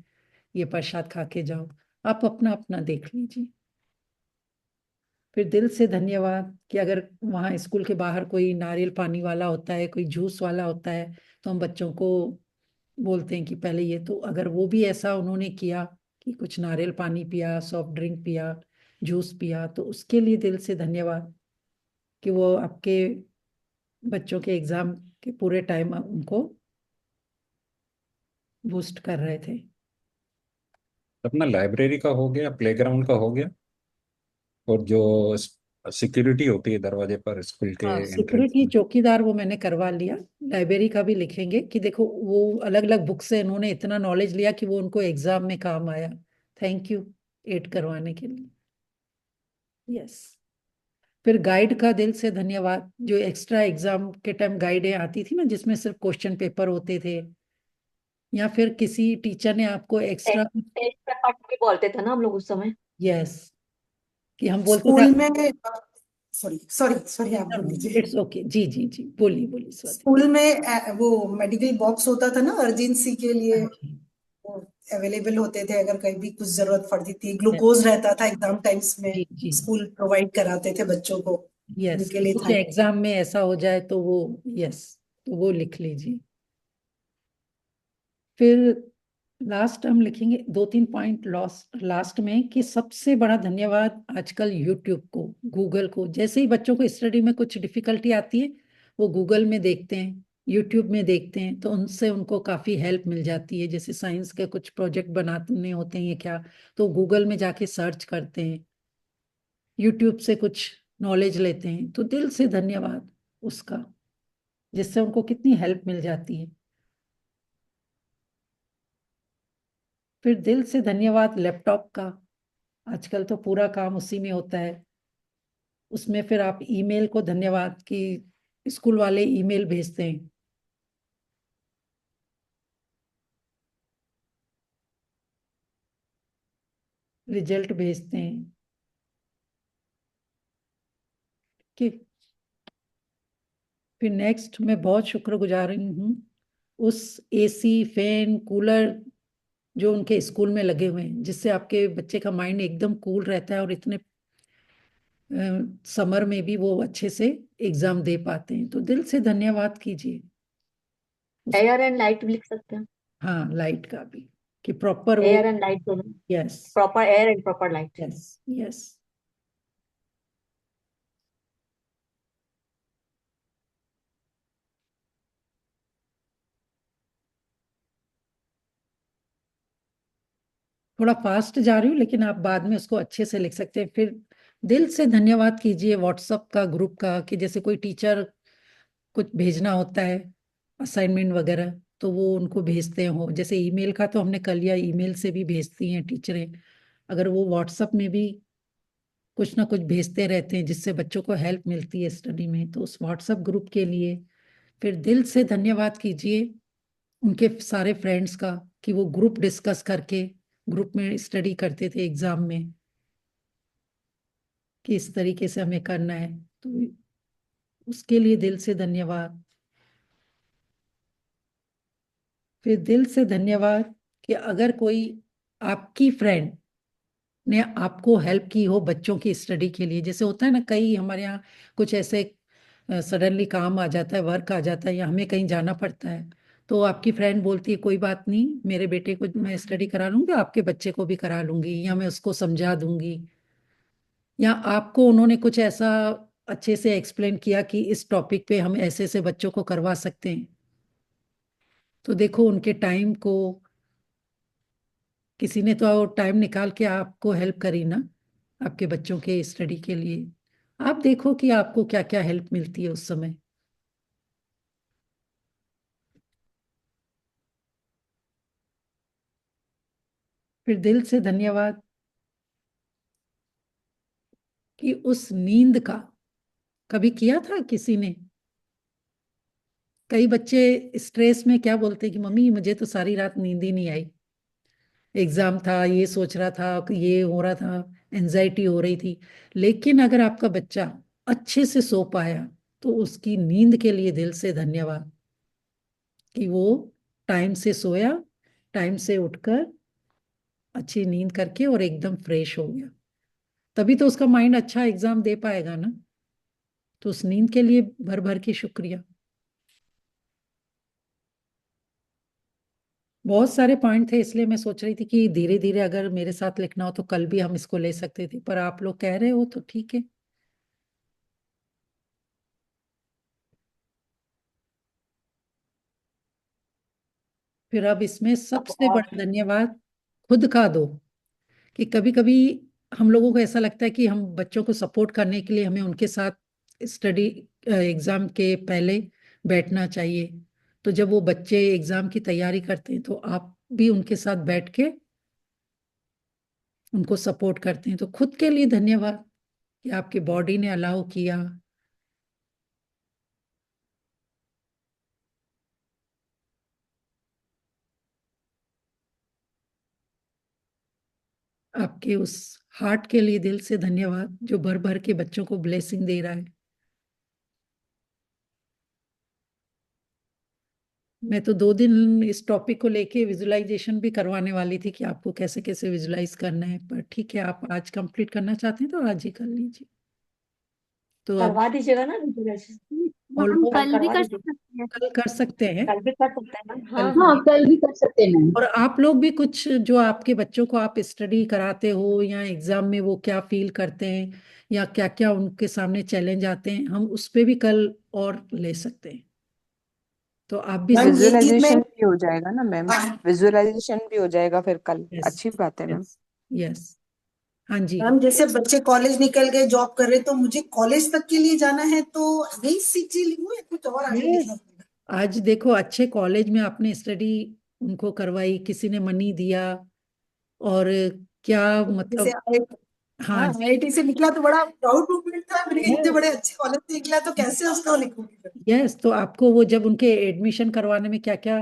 ये प्रसाद खा के जाओ, आप अपना अपना देख लीजिए। फिर दिल से धन्यवाद कि अगर वहाँ स्कूल के बाहर कोई नारियल पानी वाला होता है, कोई जूस वाला होता है, तो हम बच्चों को बोलते हैं कि पहले ये, तो अगर वो भी ऐसा उन्होंने किया कि कुछ नारियल पानी पिया, सॉफ्ट ड्रिंक पिया, जूस पिया, तो उसके लिए दिल से धन्यवाद कि वो आपके बच्चों के एग्जाम के पूरे टाइम उनको बूस्ट कर रहे थे। अपना लाइब्रेरी का हो गया, प्लेग्राउंड का हो गया, और जो सिक्योरिटी होती है दरवाजे पर स्कूल के हाँ, एंट्रेंस सिक्योरिटी में। चौकीदार वो मैंने करवा लिया। लाइब्रेरी का भी लिखेंगे कि देखो वो अलग अलग बुक से इन्होंने इतना नॉलेज लिया कि वो उनको एग्जाम में काम आया। थैंक यू एड करवाने के लिए। यस। फिर गाइड का दिल से धन्यवाद, जो एक्स्ट्रा एग्जाम के टाइम गाइडें आती थी ना, जिसमें सिर्फ क्वेश्चन पेपर होते थे, या फिर किसी टीचर ने आपको एक्स्ट्रा, टेस्ट पेपर भी बोलते थे ना हम लोग उस समय। यस, कि हम बोलते थे। स्कूल में, सॉरी सॉरी सॉरी, आप बोल लीजिए। इट्स ओके, जी जी जी, बोलिए बोलिए स्वाति। स्कूल में वो मेडिकल बॉक्स होता था ना, अर्जेंसी के लिए हाँ जी, वो अवेलेबल होते थे, अगर कहीं भी कुछ जरूरत पड़ती थी। yes, ग्लूकोज रहता था एग्जाम टाइम्स में, जी जी, स्कूल प्रोवाइड कराते थे बच्चों को, यस, उनके कि लिए कुछ था। एग्जाम में ऐसा हो जाए तो वो, यस, तो वो लिख लीजिए। फिर लास्ट हम लिखेंगे 2-3 पॉइंट लास्ट में कि सबसे बड़ा धन्यवाद आजकल यूट्यूब को, गूगल को। जैसे ही बच्चों को स्टडी में कुछ डिफिकल्टी आती है, वो गूगल में देखते हैं, यूट्यूब में देखते हैं, तो उनसे उनको काफ़ी हेल्प मिल जाती है। जैसे साइंस के कुछ प्रोजेक्ट बनाने होते हैं, ये क्या, तो गूगल में जाके सर्च करते हैं, यूट्यूब से कुछ नॉलेज लेते हैं, तो दिल से धन्यवाद उसका, जिससे उनको कितनी हेल्प मिल जाती है। फिर दिल से धन्यवाद लैपटॉप का, आजकल तो पूरा काम उसी में होता है। उसमें फिर आप ईमेल को धन्यवाद कि स्कूल वाले ईमेल भेजते हैं, रिजल्ट भेजते हैं कि। फिर नेक्स्ट, मैं बहुत शुक्रगुजार हूँ उस एसी फैन कूलर जो उनके स्कूल में लगे हुए हैं, जिससे आपके बच्चे का माइंड एकदम कूल रहता है और इतने समर में भी वो अच्छे से एग्जाम दे पाते हैं। तो दिल से धन्यवाद कीजिए उसको। एयर एंड लाइट भी लिख सकते हैं। हाँ, लाइट का भी, कि प्रॉपर वो, एयर एंड लाइट दोनों, yes proper air and proper light. Yes yes. थोड़ा फास्ट जा रही हूँ, लेकिन आप बाद में उसको अच्छे से लिख सकते हैं। फिर दिल से धन्यवाद कीजिए व्हाट्सएप का ग्रुप का, कि जैसे कोई टीचर कुछ भेजना होता है असाइनमेंट वगैरह, तो वो उनको भेजते हो। जैसे ईमेल का तो हमने कर लिया, ईमेल से भी भेजती हैं टीचरें, अगर वो व्हाट्सएप में भी कुछ ना कुछ भेजते रहते हैं जिससे बच्चों को हेल्प मिलती है स्टडी में। तो उस व्हाट्सएप ग्रुप के लिए फिर दिल से धन्यवाद कीजिए उनके सारे फ्रेंड्स का कि वो ग्रुप डिस्कस करके ग्रुप में स्टडी करते थे एग्जाम में कि इस तरीके से हमें करना है। तो उसके लिए दिल से धन्यवाद। फिर दिल से धन्यवाद कि अगर कोई आपकी फ्रेंड ने आपको हेल्प की हो बच्चों की स्टडी के लिए, जैसे होता है ना कई हमारे यहाँ कुछ ऐसे सडनली काम आ जाता है, वर्क आ जाता है या हमें कहीं जाना पड़ता है, तो आपकी फ्रेंड बोलती है कोई बात नहीं, मेरे बेटे को मैं स्टडी करा लूंगी, आपके बच्चे को भी करा लूंगी, या मैं उसको समझा दूंगी, या आपको उन्होंने कुछ ऐसा अच्छे से एक्सप्लेन किया कि इस टॉपिक पे हम ऐसे ऐसे बच्चों को करवा सकते हैं। तो देखो उनके टाइम को किसी ने तो टाइम निकाल के आपको हेल्प करी ना आपके बच्चों के स्टडी के लिए। आप देखो कि आपको क्या क्या हेल्प मिलती है उस समय। फिर दिल से धन्यवाद कि उस नींद का कभी किया था किसी ने। कई बच्चे स्ट्रेस में क्या बोलते हैं कि मम्मी मुझे तो सारी रात नींद ही नहीं आई, एग्जाम था, ये सोच रहा था कि ये हो रहा था, एंजाइटी हो रही थी। लेकिन अगर आपका बच्चा अच्छे से सो पाया तो उसकी नींद के लिए दिल से धन्यवाद कि वो टाइम से सोया, टाइम से उठकर अच्छी नींद करके और एकदम फ्रेश हो गया। तभी तो उसका माइंड अच्छा एग्जाम दे पाएगा ना। तो उस नींद के लिए भर भर के शुक्रिया। बहुत सारे पॉइंट थे इसलिए मैं सोच रही थी कि धीरे धीरे अगर मेरे साथ लिखना हो तो कल भी हम इसको ले सकते थे, पर आप लोग कह रहे हो तो ठीक है। फिर अब इसमें सबसे बड़ा धन्यवाद खुद का दो कि कभी कभी हम लोगों को ऐसा लगता है कि हम बच्चों को सपोर्ट करने के लिए हमें उनके साथ स्टडी एग्जाम के पहले बैठना चाहिए। तो जब वो बच्चे एग्जाम की तैयारी करते हैं तो आप भी उनके साथ बैठ के उनको सपोर्ट करते हैं। तो खुद के लिए धन्यवाद कि आपकी बॉडी ने अलाउ किया, आपके उस हार्ट के लिए दिल से धन्यवाद जो भर भर के बच्चों को ब्लेसिंग दे रहा है। मैं तो 2 दिन इस टॉपिक को लेके विजुअलाइजेशन भी करवाने वाली थी कि आपको कैसे कैसे विजुअलाइज करना है, पर ठीक है आप आज कंप्लीट करना चाहते हैं तो आज ही कर लीजिए। तो अब करवा दीजिएगा ना विजुअलाइजेशन। हम ऑलमोस्ट कल भी करवा कर दीजिए। सकते हैं। कल कर सकते हैं। कल भी कर सकते हैं ना। हाँ कल हाँ। हाँ कल भी कर सकते हैं। और आप लोग भी कुछ जो आपके बच्चों को आप स्टडी कराते हो या एग्जाम में वो क्या फील करते हैं या क्या क्या उनके सामने चैलेंज आते हैं, हम उस पे भी कल और ले सकते हैं। तो आप भी मैम ये चीज में विजुअलाइजेशन भी हो जाएगा ना मैम, विजुअलाइजेशन भी हो जाएगा फिर कल। यस अच्छी बात है मैम। Yes yes. हाँ जी। मैम जैसे बच्चे कॉलेज निकल गए, जॉब कर रहे, तो मुझे कॉलेज तक के लिए जाना है तो यही सीख लिखूं या कुछ और आगे लिखना यस पड़ेगा? आज देखो अच्छे कॉलेज में आपने स्टडी उनको करवाई, किसी ने मनी दिया, और क्या जैसे मतलब। हाँ हाँ जी। आईआईटी से निकला तो बड़ा प्राउड मोमेंट था, मैंने कहा, इतने यस बड़े अच्छे कॉलेज से निकला तो कैसे उसको लिखूंगी फिर? यस। तो आपको वो जब उनके एडमिशन करवाने में क्या क्या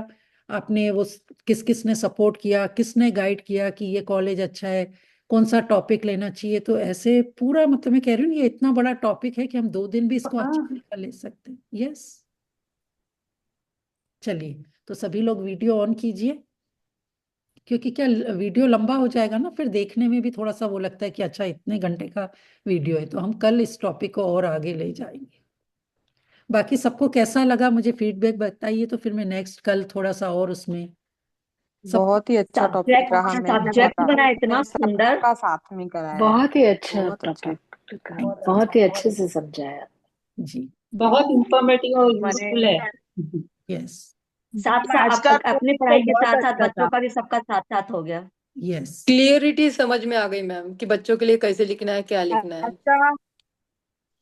आपने वो किस किस ने सपोर्ट किया, किसने गाइड किया कि ये कॉलेज अच्छा है, कौन सा टॉपिक लेना चाहिए, तो ऐसे पूरा मतलब मैं कह रही हूँ ये इतना बड़ा टॉपिक है कि हम 2 दिन भी इसको अच्छे हाँ से ले सकते हैं। यस। चलिए तो सभी लोग वीडियो ऑन कीजिए, क्योंकि क्या वीडियो लंबा हो जाएगा ना, फिर देखने में भी थोड़ा सा वो लगता है कि अच्छा इतने घंटे का वीडियो है। तो हम कल इस टॉपिक को और आगे ले जाएंगे। बाकी सबको कैसा लगा मुझे फीडबैक बताइए, तो फिर मैं नेक्स्ट कल थोड़ा सा और उसमें सब। बहुत ही अच्छा टॉपिक रहा सब्जेक्ट मैम सब्जेक्ट हमारा। बना इतना सुंदर। सबका साथ में कराया है। बहुत ही अच्छा बहुत अच्छा। टॉपिक, बहुत ही अच्छे से समझाया। जी। बहुत इंफॉर्मेटिव और मैंने यूजफुल है। यस साथ आज साथ का अपनी टॉपिक तो पढ़ाई के बहुत साथ साथ अच्छा बच्चों था। का भी सबका साथ साथ हो गया। यस क्लियरिटी समझ में आ गई मैम कि बच्चों के लिए कैसे लिखना है, क्या लिखना है। अच्छा,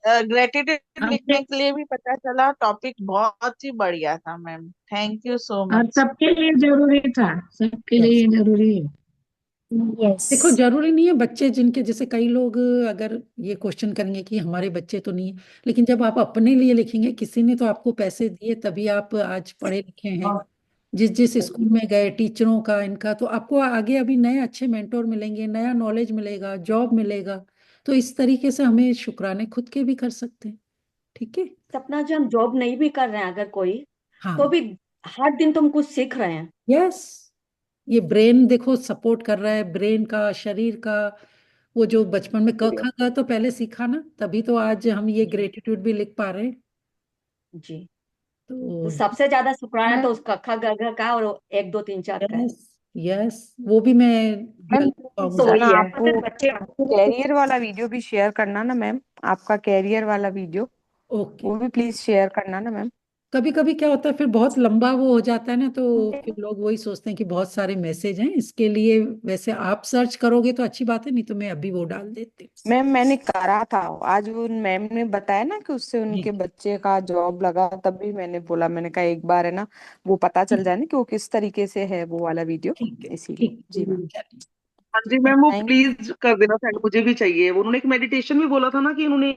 ग्रेटिट्यूड हमसे लिखने के लिए भी पता चला। टॉपिक बहुत ही बढ़िया था मैम, थैंक यू सो और मच। सबके लिए जरूरी था, सबके लिए यस ये जरूरी है। देखो यस। जरूरी नहीं है बच्चे जिनके, जैसे कई लोग अगर ये क्वेश्चन करेंगे कि हमारे बच्चे तो नहीं है, लेकिन जब आप अपने लिए लिखेंगे, किसी ने तो आपको पैसे दिए तभी आप आज पढ़े लिखे हैं, जिस जिस स्कूल में गए, टीचरों का इनका, तो आपको आगे अभी नए अच्छे मेंटोर मिलेंगे, नया नॉलेज मिलेगा, जॉब मिलेगा। तो इस तरीके से हमें शुक्राने खुद के भी कर सकते हैं। ठीक है। सपना जी, हम जॉब नहीं भी कर रहे हैं अगर कोई, तो हाँ। भी हर दिन तुम कुछ सीख रहे हैं। यस। ये ब्रेन देखो सपोर्ट कर रहा है, ब्रेन का, शरीर का। वो जो बचपन में क ख ग तो पहले सीखा ना, तभी तो आज हम ये जी ग्रेटिट्यूड भी लिख पा रहे हैं। जी। तो तो सबसे ज्यादा शुक्राना तो उसका ख ग घ का और 1 2 3 4 का है। यस, यस, वो भी मैं मैम गलत तो कहूंगी। वही ना है। आपको कैरियर वाला वीडियो भी शेयर करना ना मैम, आपका कैरियर वाला वीडियो ओके। वो भी प्लीज शेयर करना ना मैम। कभी कभी क्या होता है, फिर बहुत लंबा वो हो जाता है ना, तो फिर लोग वही सोचते हैं कि बहुत सारे मैसेज हैं इसके लिए। वैसे आप सर्च करोगे तो अच्छी बात है, नहीं तो मैं अभी वो डाल देती हूँ। मैम मैंने करा था, आज वो मैम ने बताया ना कि उससे जी। उनके बच्चे का जॉब लगा, तभी मैंने बोला, मैंने कहा एक बार है ना वो पता चल ठीक जाए ना कि वो किस तरीके से है वो वाला वीडियो, ठीक है। इसीलिए। ठीक। जी मैम। चलिए। हाँ जी मैम, वो थैंक प्लीज कर देना सेंड, मुझे भी चाहिए। उन्होंने एक मेडिटेशन भी बोला था ना कि उन्होंने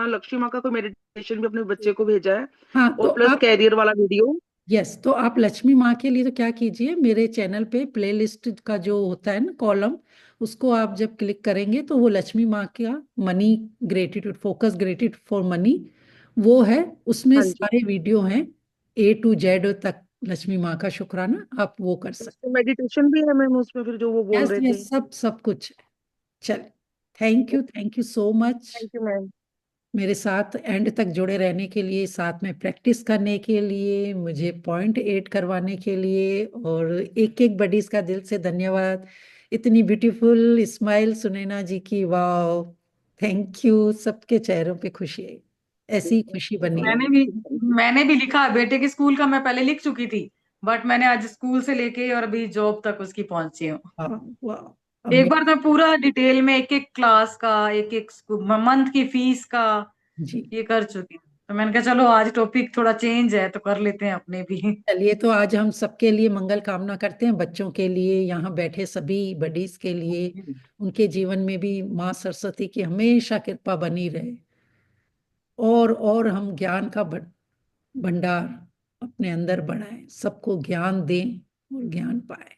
लक्ष्मी माँ का कोई मेडिटेशन भी अपने बच्चे को भेजा है, हाँ तो और प्लस आप, कैरियर वाला वीडियो। यस, तो आप लक्ष्मी माँ के लिए तो क्या कीजिए, मेरे चैनल पे प्लेलिस्ट का जो होता है ना कॉलम, उसको आप जब क्लिक करेंगे तो वो लक्ष्मी माँ का money gratitude, focus gratitude for money, वो है। उसमें हाँ जी। सारे वीडियो हैं, A to Z तक, लक्ष्मी माँ का शुक्राना, आप वो कर सकते। मेडिटेशन भी है मैम उसमें, फिर जो वो बोल यस, रहे थे। यस, सब सब कुछ है। चलिए। Thank you so much thank you ma'am. मेरे साथ एंड तक जुड़े रहने के लिए, साथ में प्रैक्टिस करने के लिए, मुझे पॉइंट ऐड करवाने के लिए, और एक एक बडीज का दिल से धन्यवाद। इतनी ब्यूटीफुल स्माइल सुनैना जी की, वाह। Thank you. सबके चेहरों पे खुशी है, ऐसी ही खुशी बनी मैंने रहे। भी मैंने भी लिखा, बेटे के स्कूल का मैं पहले लिख चुकी थी, बट मैंने आज स्कूल से लेके और अभी जॉब तक उसकी पहुंची हूँ। वाह, वाह, एक अमेजिंग। बार मैं पूरा डिटेल में एक एक क्लास का, एक एक मंथ की फीस का जी। ये कर चुकी हूँ। तो मैंने कहा चलो आज टॉपिक थोड़ा चेंज है तो कर लेते हैं अपने भी। चलिए, तो आज हम सबके लिए मंगल कामना करते हैं, बच्चों के लिए, यहाँ बैठे सभी बडीज के लिए, उनके जीवन में भी माँ सरस्वती की हमेशा कृपा बनी रहे, और हम ज्ञान का भंडार अपने अंदर बढ़ाएं, सबको ज्ञान दें और ज्ञान पाए,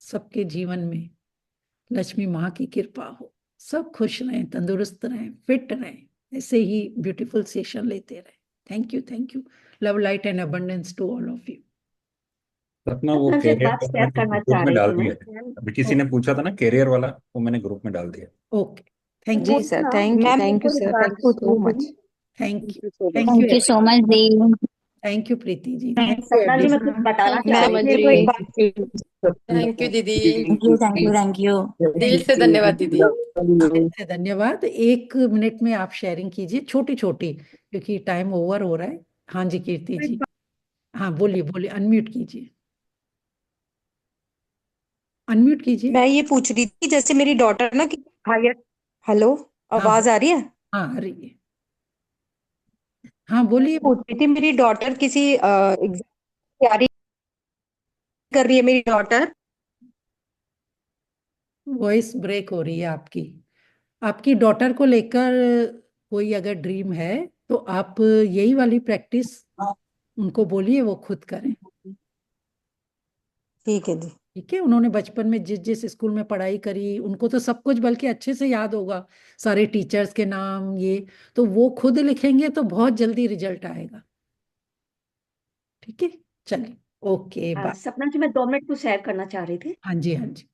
सबके जीवन में लक्ष्मी माँ की कृपा हो, सब खुश रहें, तंदुरुस्त रहें, फिट रहें, ऐसे ही ब्यूटीफुल सेशन लेते रहें। Thank you. Love, light and abundance to all of you. अपना वो सपना जी, एक कैरियर बात वाला शेयर मैंने करना ग्रुप चाह में रही डाल थी दिया मैं। है। अभी किसी ने पूछा था ना कैरियर वाला, वो मैंने ग्रुप में डाल दिया। ओके। थैंक वो यू। जी सर, ना, थैंक मैम यू को एक सर, बात थैंक यू पूछनी सो थी। Much. Thank thank you. You so thank much. You thank you so everyone. Much दी। थैंक यू प्रीति जी, मैं थैंक यू सपना जी, मैं कुछ एवरीवन। बताना थैंक यू चाह सो रही मच थी। दी। मेरे को एक बात थैंक यू दीदी। Thank you. दिल से धन्यवाद दीदी। दिल से धन्यवाद। 1 मिनट में आप शेयरिंग कीजिए, छोटी छोटी, क्योंकि टाइम ओवर हो रहा है। हाँ जी, कीर्ति जी। हाँ, बोलिए बोलिए, अनम्यूट कीजिए, अनम्यूट कीजिए। मैं ये पूछ रही थी, जैसे मेरी डॉटर ना हायर। हेलो, हाँ, आवाज आ रही है? हाँ, आ रही है। हाँ, बोलिए। पूछ रही थी, मेरी डॉटर किसी एग्जाम की तैयारी कर रही है मेरी डॉटर। वॉइस ब्रेक हो रही है आपकी। आपकी डॉटर को लेकर कोई अगर ड्रीम है, तो आप यही वाली प्रैक्टिस उनको बोलिए, वो खुद करें। ठीक है दी। ठीक है। उन्होंने बचपन में जिस जिस स्कूल में पढ़ाई करी, उनको तो सब कुछ बल्कि अच्छे से याद होगा, सारे टीचर्स के नाम, ये तो वो खुद लिखेंगे तो बहुत जल्दी रिजल्ट आएगा। ठीक है। चलिए। ओके, हाँ बाय। सपना जी, मैं 2 मिनट कुछ शेयर करना चाह रही थी। हाँ जी, हाँ जी।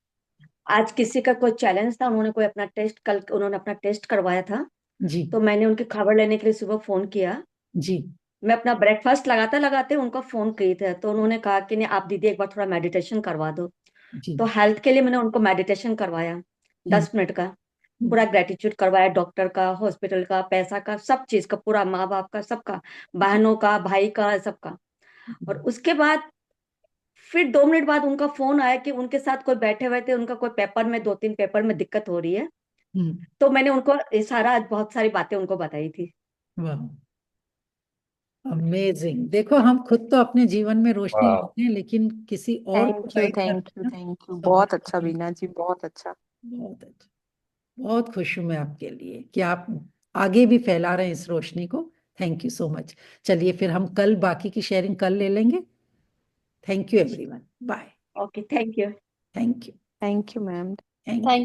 आज किसी का कोई चैलेंज था, उन्होंने कोई अपना टेस्ट, कल उन्होंने अपना टेस्ट करवाया था। जी। तो मैंने उनकी खबर लेने के लिए सुबह फोन किया। जी। मैं अपना ब्रेकफास्ट लगाते लगाते उनको फोन की थे, तो उन्होंने कहा कि नहीं आप दीदी एक बार थोड़ा मेडिटेशन करवा दो। जी। तो हेल्थ के लिए मैंने उनको मेडिटेशन करवाया, हम्म, 10 मिनट का। हम्म, पूरा ग्रेटिट्यूड करवाया, डॉक्टर का, हॉस्पिटल का, पैसा का, सब चीज का, पूरा माँ बाप का, सबका, बहनों का, भाई का, सबका। और उसके बाद फिर 2 मिनट बाद उनका फोन आया कि उनके साथ कोई बैठे हुए थे, उनका कोई पेपर में, 2 3 पेपर में दिक्कत हो रही है। तो मैंने उनको ये सारा, बहुत सारी बातें उनको बताई थी। वाह। अमेजिंग। देखो हम खुद तो अपने जीवन में रोशनी वाह, लाते हैं, लेकिन किसी और को थैंक यू गाइड थैंक करते यू हैं ना, थैंक यू, तो बहुत हमारे अच्छा लिए बीना जी, बहुत अच्छा। बहुत अच्छा। बहुत खुश हूं मैं आपके लिए कि आप आगे भी फैला रहे हैं इस रोशनी को। Thank you so much. चलिए फिर हम कल बाकी की शेयरिंग कल ले लेंगे। Thank you everyone. Bye. Okay, thank you. Thank you. Thank you ma'am. Thank you.